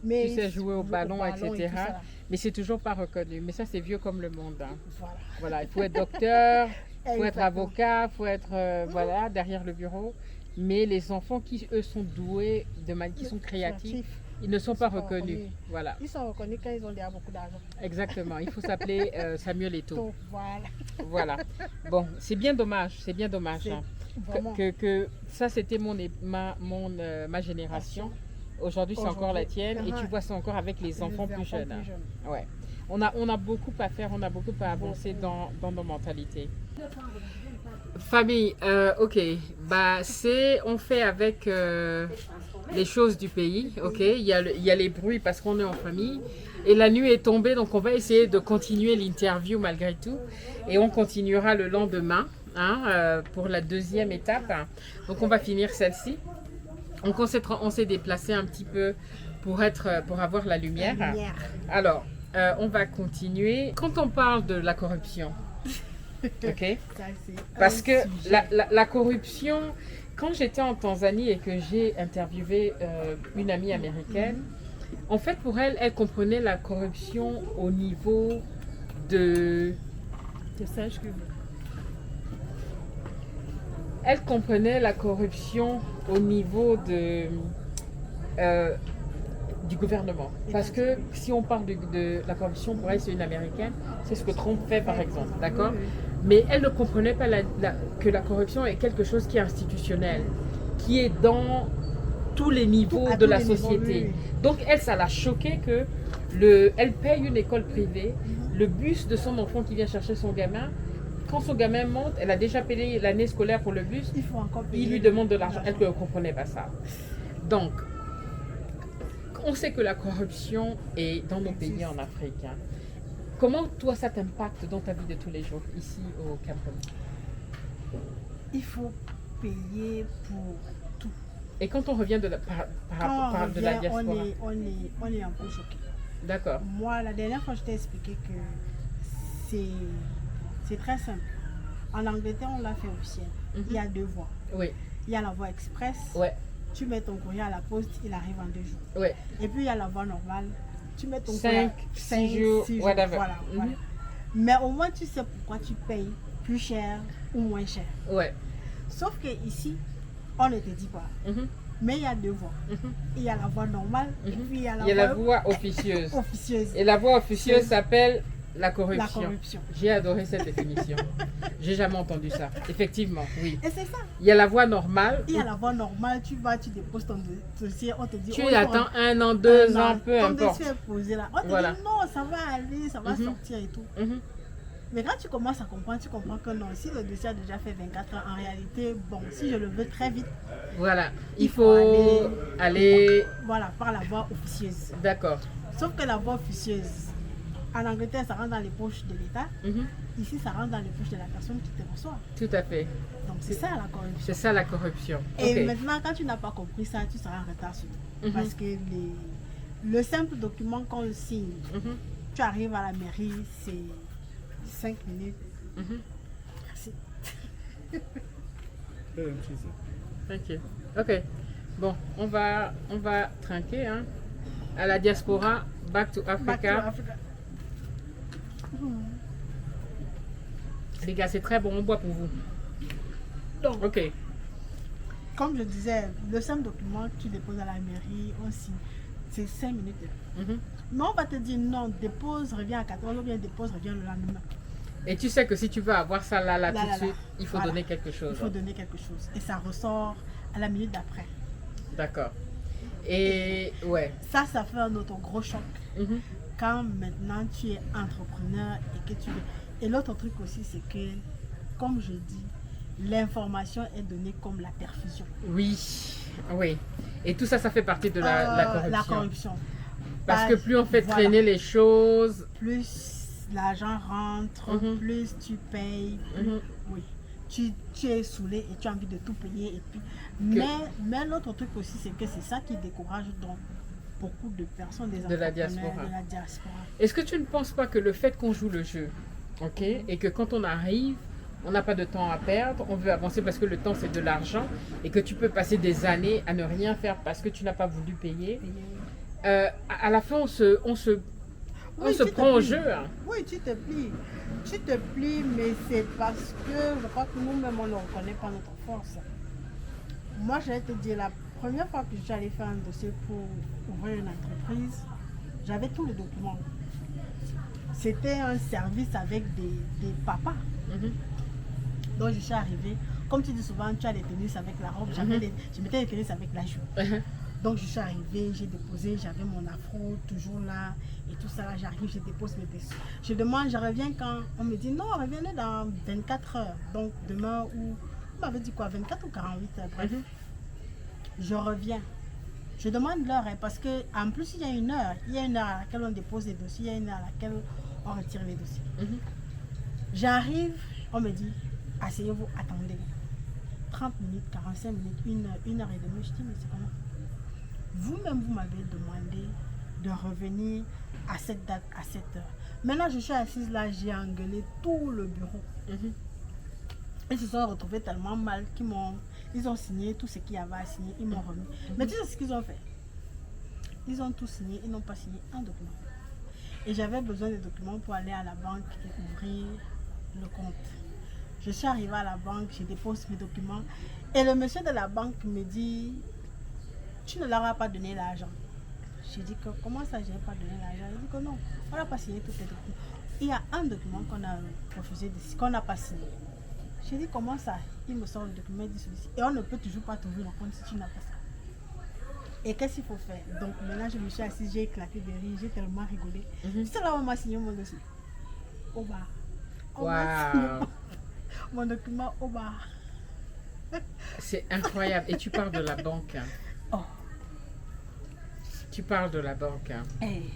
mais Tu sais jouer au ballon, et etc. tout ça. Mais c'est toujours pas reconnu. Mais ça, c'est vieux comme le monde. hein. Voilà. Voilà, il faut être docteur, il faut être Exactement. avocat, il faut être voilà, derrière le bureau. Mais les enfants qui, eux, sont doués, qui sont créatifs, ils ne sont pas sont pas reconnus. reconnus. Voilà, Ils sont reconnus quand ils ont déjà beaucoup d'argent. exactement. Il faut s'appeler Samuel Eto'o. Donc voilà. Voilà. Bon, c'est bien dommage, c'est bien dommage. C'est- hein. Vraiment. que ça, c'était ma génération. Aujourd'hui, c'est encore la tienne. Et tu vois ça encore avec les enfants plus jeunes. Ouais. On a beaucoup à faire, on a beaucoup à avancer dans nos mentalités. Famille, ok. Bah, on fait avec les choses du pays, ok. Il y a les bruits parce qu'on est en famille. Et la nuit est tombée, donc on va essayer de continuer l'interview malgré tout. Et on continuera le lendemain pour la deuxième étape. Donc on va finir celle-ci. Donc on s'est déplacé un petit peu pour avoir la lumière. Alors, on va continuer. Quand on parle de la corruption, ok, parce que la corruption, quand j'étais en Tanzanie et que j'ai interviewé une amie américaine, en fait pour elle, elle comprenait la corruption au niveau de... Elle comprenait la corruption au niveau du gouvernement. Parce que si on parle de la corruption, pour elle, c'est une américaine, c'est ce que Trump fait par exemple, d'accord? Mais elle ne comprenait pas que la corruption est quelque chose qui est institutionnel, qui est dans tous les niveaux de la société. Donc elle, ça l'a choqué que elle paye une école privée, le bus de son enfant qui vient chercher son gamin, quand son gamin monte, elle a déjà payé l'année scolaire pour le bus, il lui demande de l'argent. Elle ne comprenait pas ça. Donc, on sait que la corruption est dans nos pays en Afrique. Comment toi ça t'impacte dans ta vie de tous les jours ici au Cameroun? Il faut payer pour tout. Et quand on revient de la diaspora, on est un peu choqué. D'accord. Moi, la dernière fois, je t'ai expliqué que c'est très simple. En Angleterre, on l'a fait officiel. Il y a 2 voies. Oui. Il y a la voie express. Ouais. Tu mets ton courrier à la poste, il arrive en 2 jours. Ouais. Et puis il y a la voie normale. Tu mets ton 6 jours, whatever. Voilà. Mais au moins, tu sais pourquoi tu payes plus cher ou moins cher. Ouais. Sauf que ici, on ne te dit pas. Mais il y a 2 voies. Il y a la voie normale et puis il y a la voie officieuse. officieuse. Et la voie officieuse s'appelle la corruption. La corruption. J'ai adoré cette définition. J'ai jamais entendu ça. Effectivement, oui. Et c'est ça. Il y a la voie normale. Il y a la voie normale, tu vas, tu déposes ton dossier, on te dit... Tu attends 1 an, 2 ans, peu importe. Ton dossier est posé là. On te dit non, ça va aller, ça va sortir et tout. Mais quand tu commences à comprendre, tu comprends que non, si le dossier a déjà fait 24 heures, en réalité, bon, si je le veux très vite... Voilà, il faut aller... Voilà, par la voie officieuse. D'accord. Sauf que la voie officieuse, en Angleterre, ça rentre dans les poches de l'État. Ici, ça rentre dans les poches de la personne qui te reçoit. Tout à fait. Donc, c'est ça la corruption. C'est ça la corruption. Et maintenant, quand tu n'as pas compris ça, tu seras en retard sur tout. Parce que le simple document qu'on signe, tu arrives à la mairie, c'est 5 minutes. Merci. Thank you. Ok. Bon, on va trinquer. Hein. À la diaspora, back to Africa. Back to Africa. Les gars, c'est très bon, on boit pour vous. Donc, ok. Comme je disais, le simple document que tu déposes à la mairie, on signe, c'est 5 minutes. Mais on va te dire non, dépose, reviens à 14h, ou bien dépose, reviens le lendemain. Et tu sais que si tu veux avoir ça là tout de suite, il faut donner quelque chose. Il faut donner quelque chose. Et ça ressort à la minute d'après. D'accord. Et ouais. Ça fait un autre gros choc. Quand maintenant tu es entrepreneur et que tu... Et l'autre truc aussi, c'est que, comme je dis, l'information est donnée comme la perfusion. Oui. Oui. Et tout ça, ça fait partie de la corruption. La corruption. Parce que plus on fait traîner les choses... Plus l'argent rentre, plus tu payes. Oui. Tu es saoulé et tu as envie de tout payer. Et puis... Mais l'autre truc aussi, c'est que c'est ça qui décourage donc beaucoup de personnes, de la diaspora. Est-ce que tu ne penses pas que le fait qu'on joue le jeu, ok, et que quand on arrive, on n'a pas de temps à perdre, on veut avancer parce que le temps c'est de l'argent, et que tu peux passer des années à ne rien faire parce que tu n'as pas voulu payer, à la fin on se prend au jeu. Hein. Oui, tu te plies. Tu te plies, mais c'est parce que je crois que nous-mêmes on ne reconnaît pas notre force. Moi, je vais te dire, la première fois que j'allais faire un dossier pour ouvrir une entreprise, j'avais tous les documents. C'était un service avec des papas. Donc, je suis arrivée. comme tu dis souvent, tu as les tennis avec la robe, je mettais les tennis avec la jupe. Donc je suis arrivée, j'ai déposé, j'avais mon afro toujours là et tout ça là, j'arrive, je dépose mes dessous. Je demande, je reviens quand on me dit non, revenez dans 24 heures. Donc demain ou, on m'avait dit quoi, 24 ou 48 heures, bref. Je reviens. Je demande l'heure parce que en plus il y a une heure à laquelle on dépose les dossiers, il y a une heure à laquelle on retire les dossiers. J'arrive, on me dit, asseyez-vous, attendez. 30 minutes, 45 minutes, une heure et demie, je dis mais c'est comment? Vous-même, vous m'avez demandé de revenir à cette date, à cette heure. Maintenant, je suis assise là, j'ai engueulé tout le bureau. Ils se sont retrouvés tellement mal ils ont signé tout ce qu'il y avait à signer, ils m'ont remis. Mais tu sais ce qu'ils ont fait? Ils ont tout signé, ils n'ont pas signé un document. Et j'avais besoin de documents pour aller à la banque et ouvrir le compte. Je suis arrivée à la banque, je dépose mes documents et le monsieur de la banque me dit tu ne leur as pas donné l'argent. J'ai dit que comment ça, je n'ai pas donné l'argent? Il dit que non, on n'a pas signé tous les documents. Il y a un document qu'on a refusé, qu'on n'a pas signé. J'ai dit comment ça? Il me sort le document, il dit celui-ci. Et on ne peut toujours pas trouver le compte si tu n'as pas ça. Et qu'est-ce qu'il faut faire? Donc maintenant je me suis assise, j'ai éclaté de rire, j'ai tellement rigolé. C'est là où on m'a signé mon dossier. Au bar. Wow. Mon document au bar. C'est incroyable. Et tu parles de la banque. Oh. Tu parles de la banque. Hey.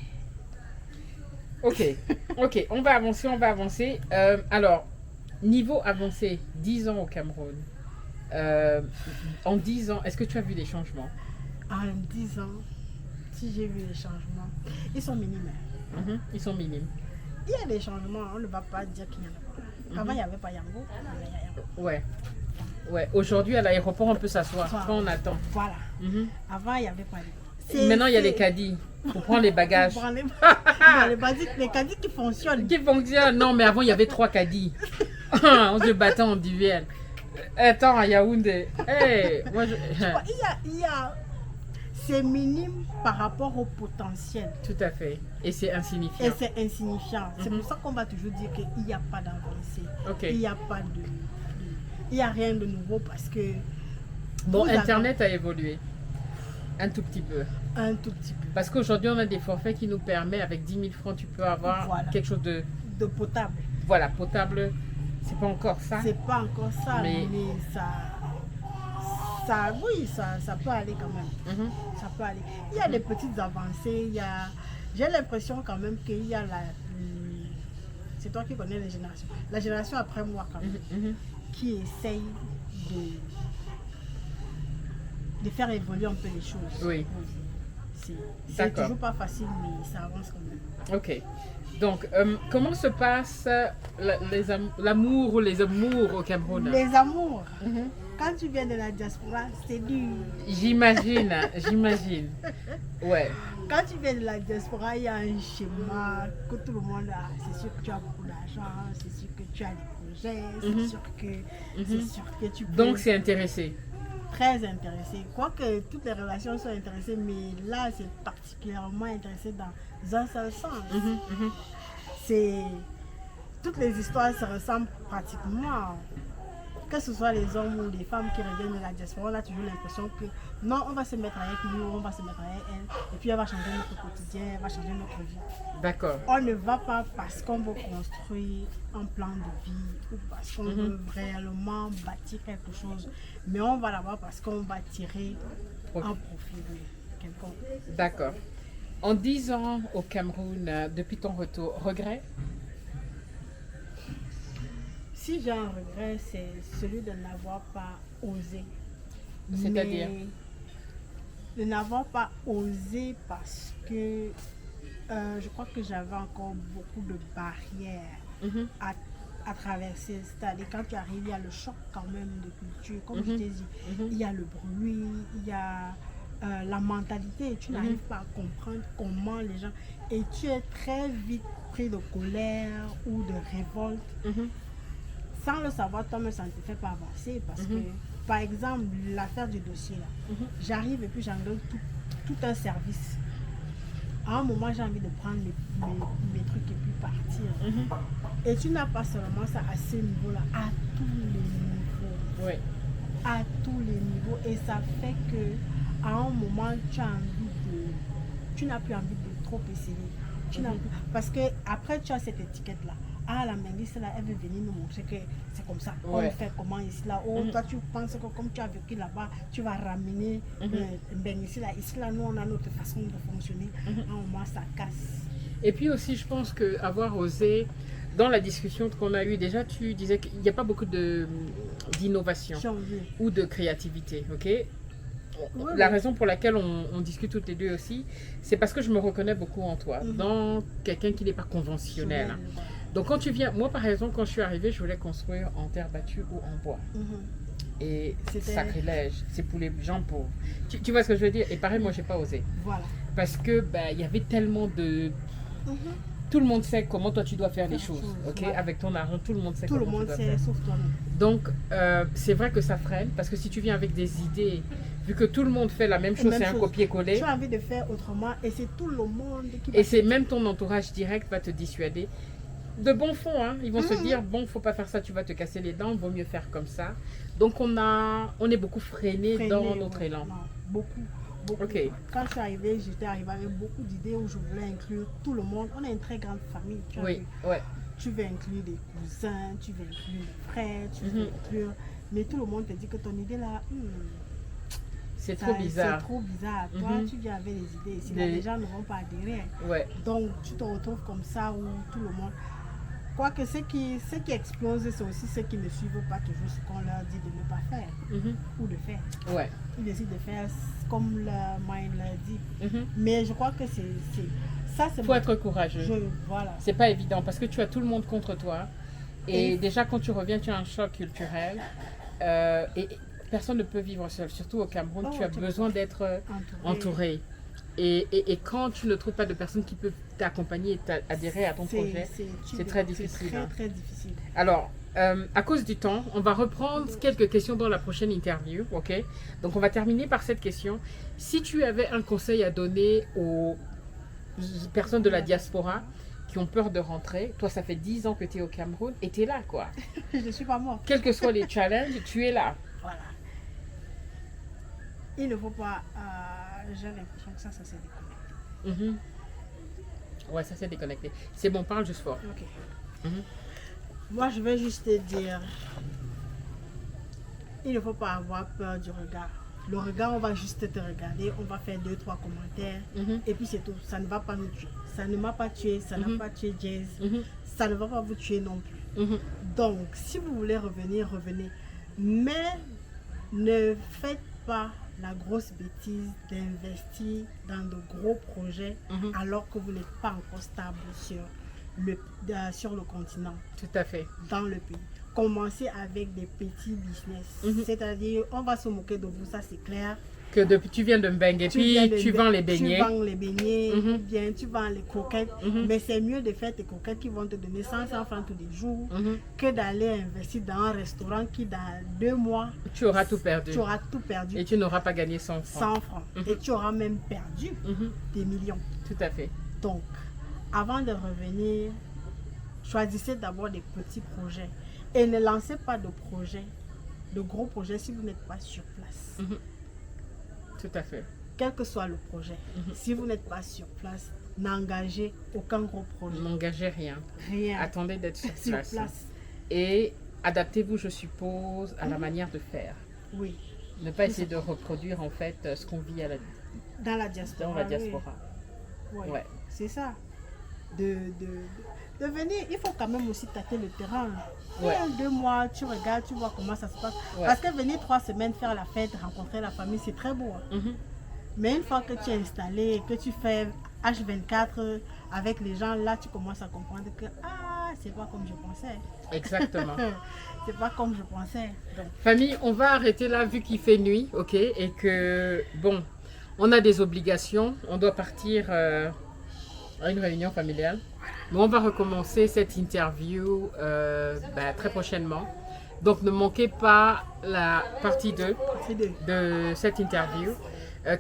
Ok, on va avancer. Alors, niveau avancé, 10 ans au Cameroun. En 10 ans, est-ce que tu as vu des changements? En 10 ans, si j'ai vu les changements, ils sont minimes. Ils sont minimes. Il y a des changements, on ne va pas dire qu'il y en a pas. Avant, il n'y avait pas Yango. Ouais. Aujourd'hui, à l'aéroport, on peut s'asseoir quand on attend. Voilà. Avant, il n'y avait pas Yango. Maintenant, il y a les caddies pour prendre les bagages. Les caddies qui fonctionnent. Non, mais avant, il y avait 3 caddies. On se battait en duel. Attends, à Yaoundé. Hey, moi, c'est minime par rapport au potentiel. Tout à fait. Et c'est insignifiant. C'est pour ça qu'on va toujours dire qu'il n'y a pas d'avancée. Il n'y a pas il n'y a rien de nouveau parce que... Bon, Internet a évolué. Un tout petit peu. Parce qu'aujourd'hui, on a des forfaits qui nous permettent, avec 10 000 francs, tu peux avoir quelque chose de potable. Voilà, potable. C'est pas encore ça. C'est pas encore ça, mais ça peut aller quand même. Ça peut aller. Il y a des petites avancées. J'ai l'impression quand même qu'il y a c'est toi qui connais les générations. La génération après moi quand même, qui essaye de faire évoluer un peu les choses. Oui. C'est toujours pas facile, mais ça avance quand même. Ok. Donc, comment se passe l'amour ou les amours au Cameroun? Les amours. Quand tu viens de la diaspora, c'est dur. J'imagine. Ouais. Quand tu viens de la diaspora, il y a un schéma que tout le monde a. C'est sûr que tu as beaucoup d'argent, c'est sûr que tu as des projets, c'est sûr que tu peux... Donc, c'est intéressé. Très intéressé. Quoique toutes les relations sont intéressées, mais là, c'est particulièrement intéressé dans un seul sens. Toutes les histoires se ressemblent pratiquement. Que ce soit les hommes ou les femmes qui reviennent de la diaspora, on a toujours l'impression que non, on va se mettre avec lui, on va se mettre avec elle, et puis elle va changer notre quotidien, elle va changer notre vie. D'accord. On ne va pas parce qu'on veut construire un plan de vie ou parce qu'on veut réellement bâtir quelque chose, mais on va là-bas parce qu'on va tirer un profit de quelqu'un. D'accord. En 10 ans au Cameroun, depuis ton retour, regret? Si j'ai un regret, c'est celui de n'avoir pas osé. C'est-à-dire? De n'avoir pas osé parce que je crois que j'avais encore beaucoup de barrières à traverser. C'est-à-dire quand tu arrives, il y a le choc quand même de culture. Comme je t'ai dit, il y a le bruit, il y a la mentalité. Tu n'arrives pas à comprendre comment les gens... Et tu es très vite pris de colère ou de révolte. Sans le savoir, toi-même, ça ne te fait pas avancer parce que, par exemple, l'affaire du dossier, là, j'arrive et puis j'engueule tout un service. À un moment, j'ai envie de prendre mes trucs et puis partir. Et tu n'as pas seulement ça à ce niveau-là, à tous les niveaux. à tous les niveaux et ça fait que à un moment tu n'as plus envie de trop essayer. Parce que après tu as cette étiquette là. Ah, la Mengice là, elle veut venir nous montrer que c'est comme ça. On fait comment ici là. Oh, toi tu penses que comme tu as vécu là-bas, tu vas ramener Mengice là. Ici là, nous on a notre façon de fonctionner. À un moment ça casse. Et puis aussi, je pense qu'avoir osé, dans la discussion qu'on a eue, déjà tu disais qu'il n'y a pas beaucoup d'innovation ou de créativité, ok? La raison pour laquelle on discute toutes les deux aussi, c'est parce que je me reconnais beaucoup en toi, dans quelqu'un qui n'est pas conventionnel. Donc quand tu viens, moi par exemple, quand je suis arrivée, je voulais construire en terre battue ou en bois. Et c'est sacrilège, c'est pour les gens pauvres. Tu vois ce que je veux dire? Et pareil, moi j'ai pas osé. Voilà. Parce que il y avait tellement de... Tout le monde sait comment toi tu dois faire les choses, ok? Avec ton argent, tout le monde sait comment tu dois faire. Tout le monde sait, sauf toi-même. Donc, c'est vrai que ça freine, parce que si tu viens avec des idées, vu que tout le monde fait la même chose, c'est un copier-coller. Tu as envie de faire autrement, et c'est tout le monde qui va... Et c'est même ton entourage direct va te dissuader. De bon fond, hein? Ils vont se dire, bon, faut pas faire ça, tu vas te casser les dents, vaut mieux faire comme ça. Donc, on est beaucoup freiné dans notre élan. Non, beaucoup. Okay. Quand je suis arrivée, j'étais arrivée avec beaucoup d'idées où je voulais inclure tout le monde. On a une très grande famille. Tu veux inclure des cousins, tu veux inclure des frères, tu veux inclure... Mais tout le monde te dit que ton idée là, c'est trop bizarre. C'est trop bizarre. Toi, tu viens avec des idées. Si les gens ne vont pas adhérer. Donc, tu te retrouves comme ça où tout le monde... Quoique ce qui explose, c'est aussi ceux qui ne suivent pas toujours ce qu'on leur dit de ne pas faire ou de faire. Ils décident de faire comme leur mind leur dit. Mais je crois que ça, c'est... Il faut être courageux. Voilà. C'est pas évident parce que tu as tout le monde contre toi. Et déjà, quand tu reviens, tu as un choc culturel. Et personne ne peut vivre seul. Surtout au Cameroun, tu as besoin d'être entouré. Et quand tu ne trouves pas de personnes qui peuvent t'accompagner et t'adhérer à ton projet, c'est très difficile. C'est très difficile. Alors, à cause du temps, on va reprendre quelques questions dans la prochaine interview, ok? Donc, on va terminer par cette question. Si tu avais un conseil à donner aux personnes de la diaspora qui ont peur de rentrer, toi, ça fait 10 ans que tu es au Cameroun et tu es là, quoi. Je ne suis pas morte. Quels que soient les challenges, tu es là. Voilà. Il ne faut pas... j'ai l'impression que ça s'est déconnecté. Ouais, ça s'est déconnecté. C'est bon, parle juste fort. Ok. Moi, je vais juste te dire, il ne faut pas avoir peur du regard. Le regard, on va juste te regarder, on va faire 2-3 commentaires, et puis c'est tout. Ça ne va pas nous tuer. Ça ne m'a pas tué, ça n'a pas tué Jazz. Ça ne va pas vous tuer non plus. Donc, si vous voulez revenir, revenez. Mais ne faites pas la grosse bêtise d'investir dans de gros projets alors que vous n'êtes pas encore stable sur le continent. Tout à fait. Dans le pays. Commencez avec des petits business. C'est-à-dire, on va se moquer de vous, ça c'est clair. Que tu viens de Mbengue et puis tu vends les beignets. Tu vends les beignets, bien, tu vends les croquettes. Mais c'est mieux de faire tes croquettes qui vont te donner 100 francs tous les jours que d'aller investir dans un restaurant qui, dans 2 mois, tu auras tout perdu. Tu auras tout perdu. Et tu n'auras pas gagné 100 francs. 100 francs. Et tu auras même perdu des millions. Tout à fait. Donc, avant de revenir, choisissez d'abord des petits projets. Et ne lancez pas de projets, de gros projets si vous n'êtes pas sur place. Tout à fait. Quel que soit le projet, si vous n'êtes pas sur place, n'engagez aucun gros projet. N'engagez rien. Rien. Attendez d'être sur place. Et adaptez-vous, je suppose, à la manière de faire. Oui. Ne pas essayer de reproduire en fait ce qu'on vit dans la diaspora. Dans la diaspora. Oui. Ouais. C'est ça. De venir, il faut quand même aussi tâter le terrain. Ouais. 2 mois, tu regardes, tu vois comment ça se passe. Ouais. Parce que venir 3 semaines faire la fête, rencontrer la famille, c'est très beau. Mais une fois que tu es installé, que tu fais H24 avec les gens, là tu commences à comprendre que c'est pas comme je pensais. Exactement. C'est pas comme je pensais. Donc. Famille, on va arrêter là vu qu'il fait nuit, ok? Et que, bon, on a des obligations. On doit partir à une réunion familiale. Mais on va recommencer cette interview très prochainement. Donc ne manquez pas la partie 2 de cette interview.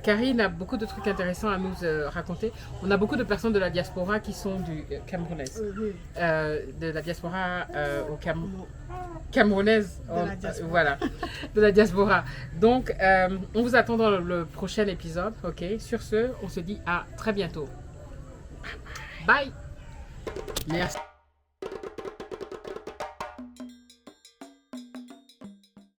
Karine a beaucoup de trucs intéressants à nous raconter. On a beaucoup de personnes de la diaspora qui sont camerounaise. Oui. De la diaspora au camerounaise. De la diaspora. Voilà, de la diaspora. Donc, on vous attend dans le prochain épisode. Ok. Sur ce, on se dit à très bientôt. Bye. Merci.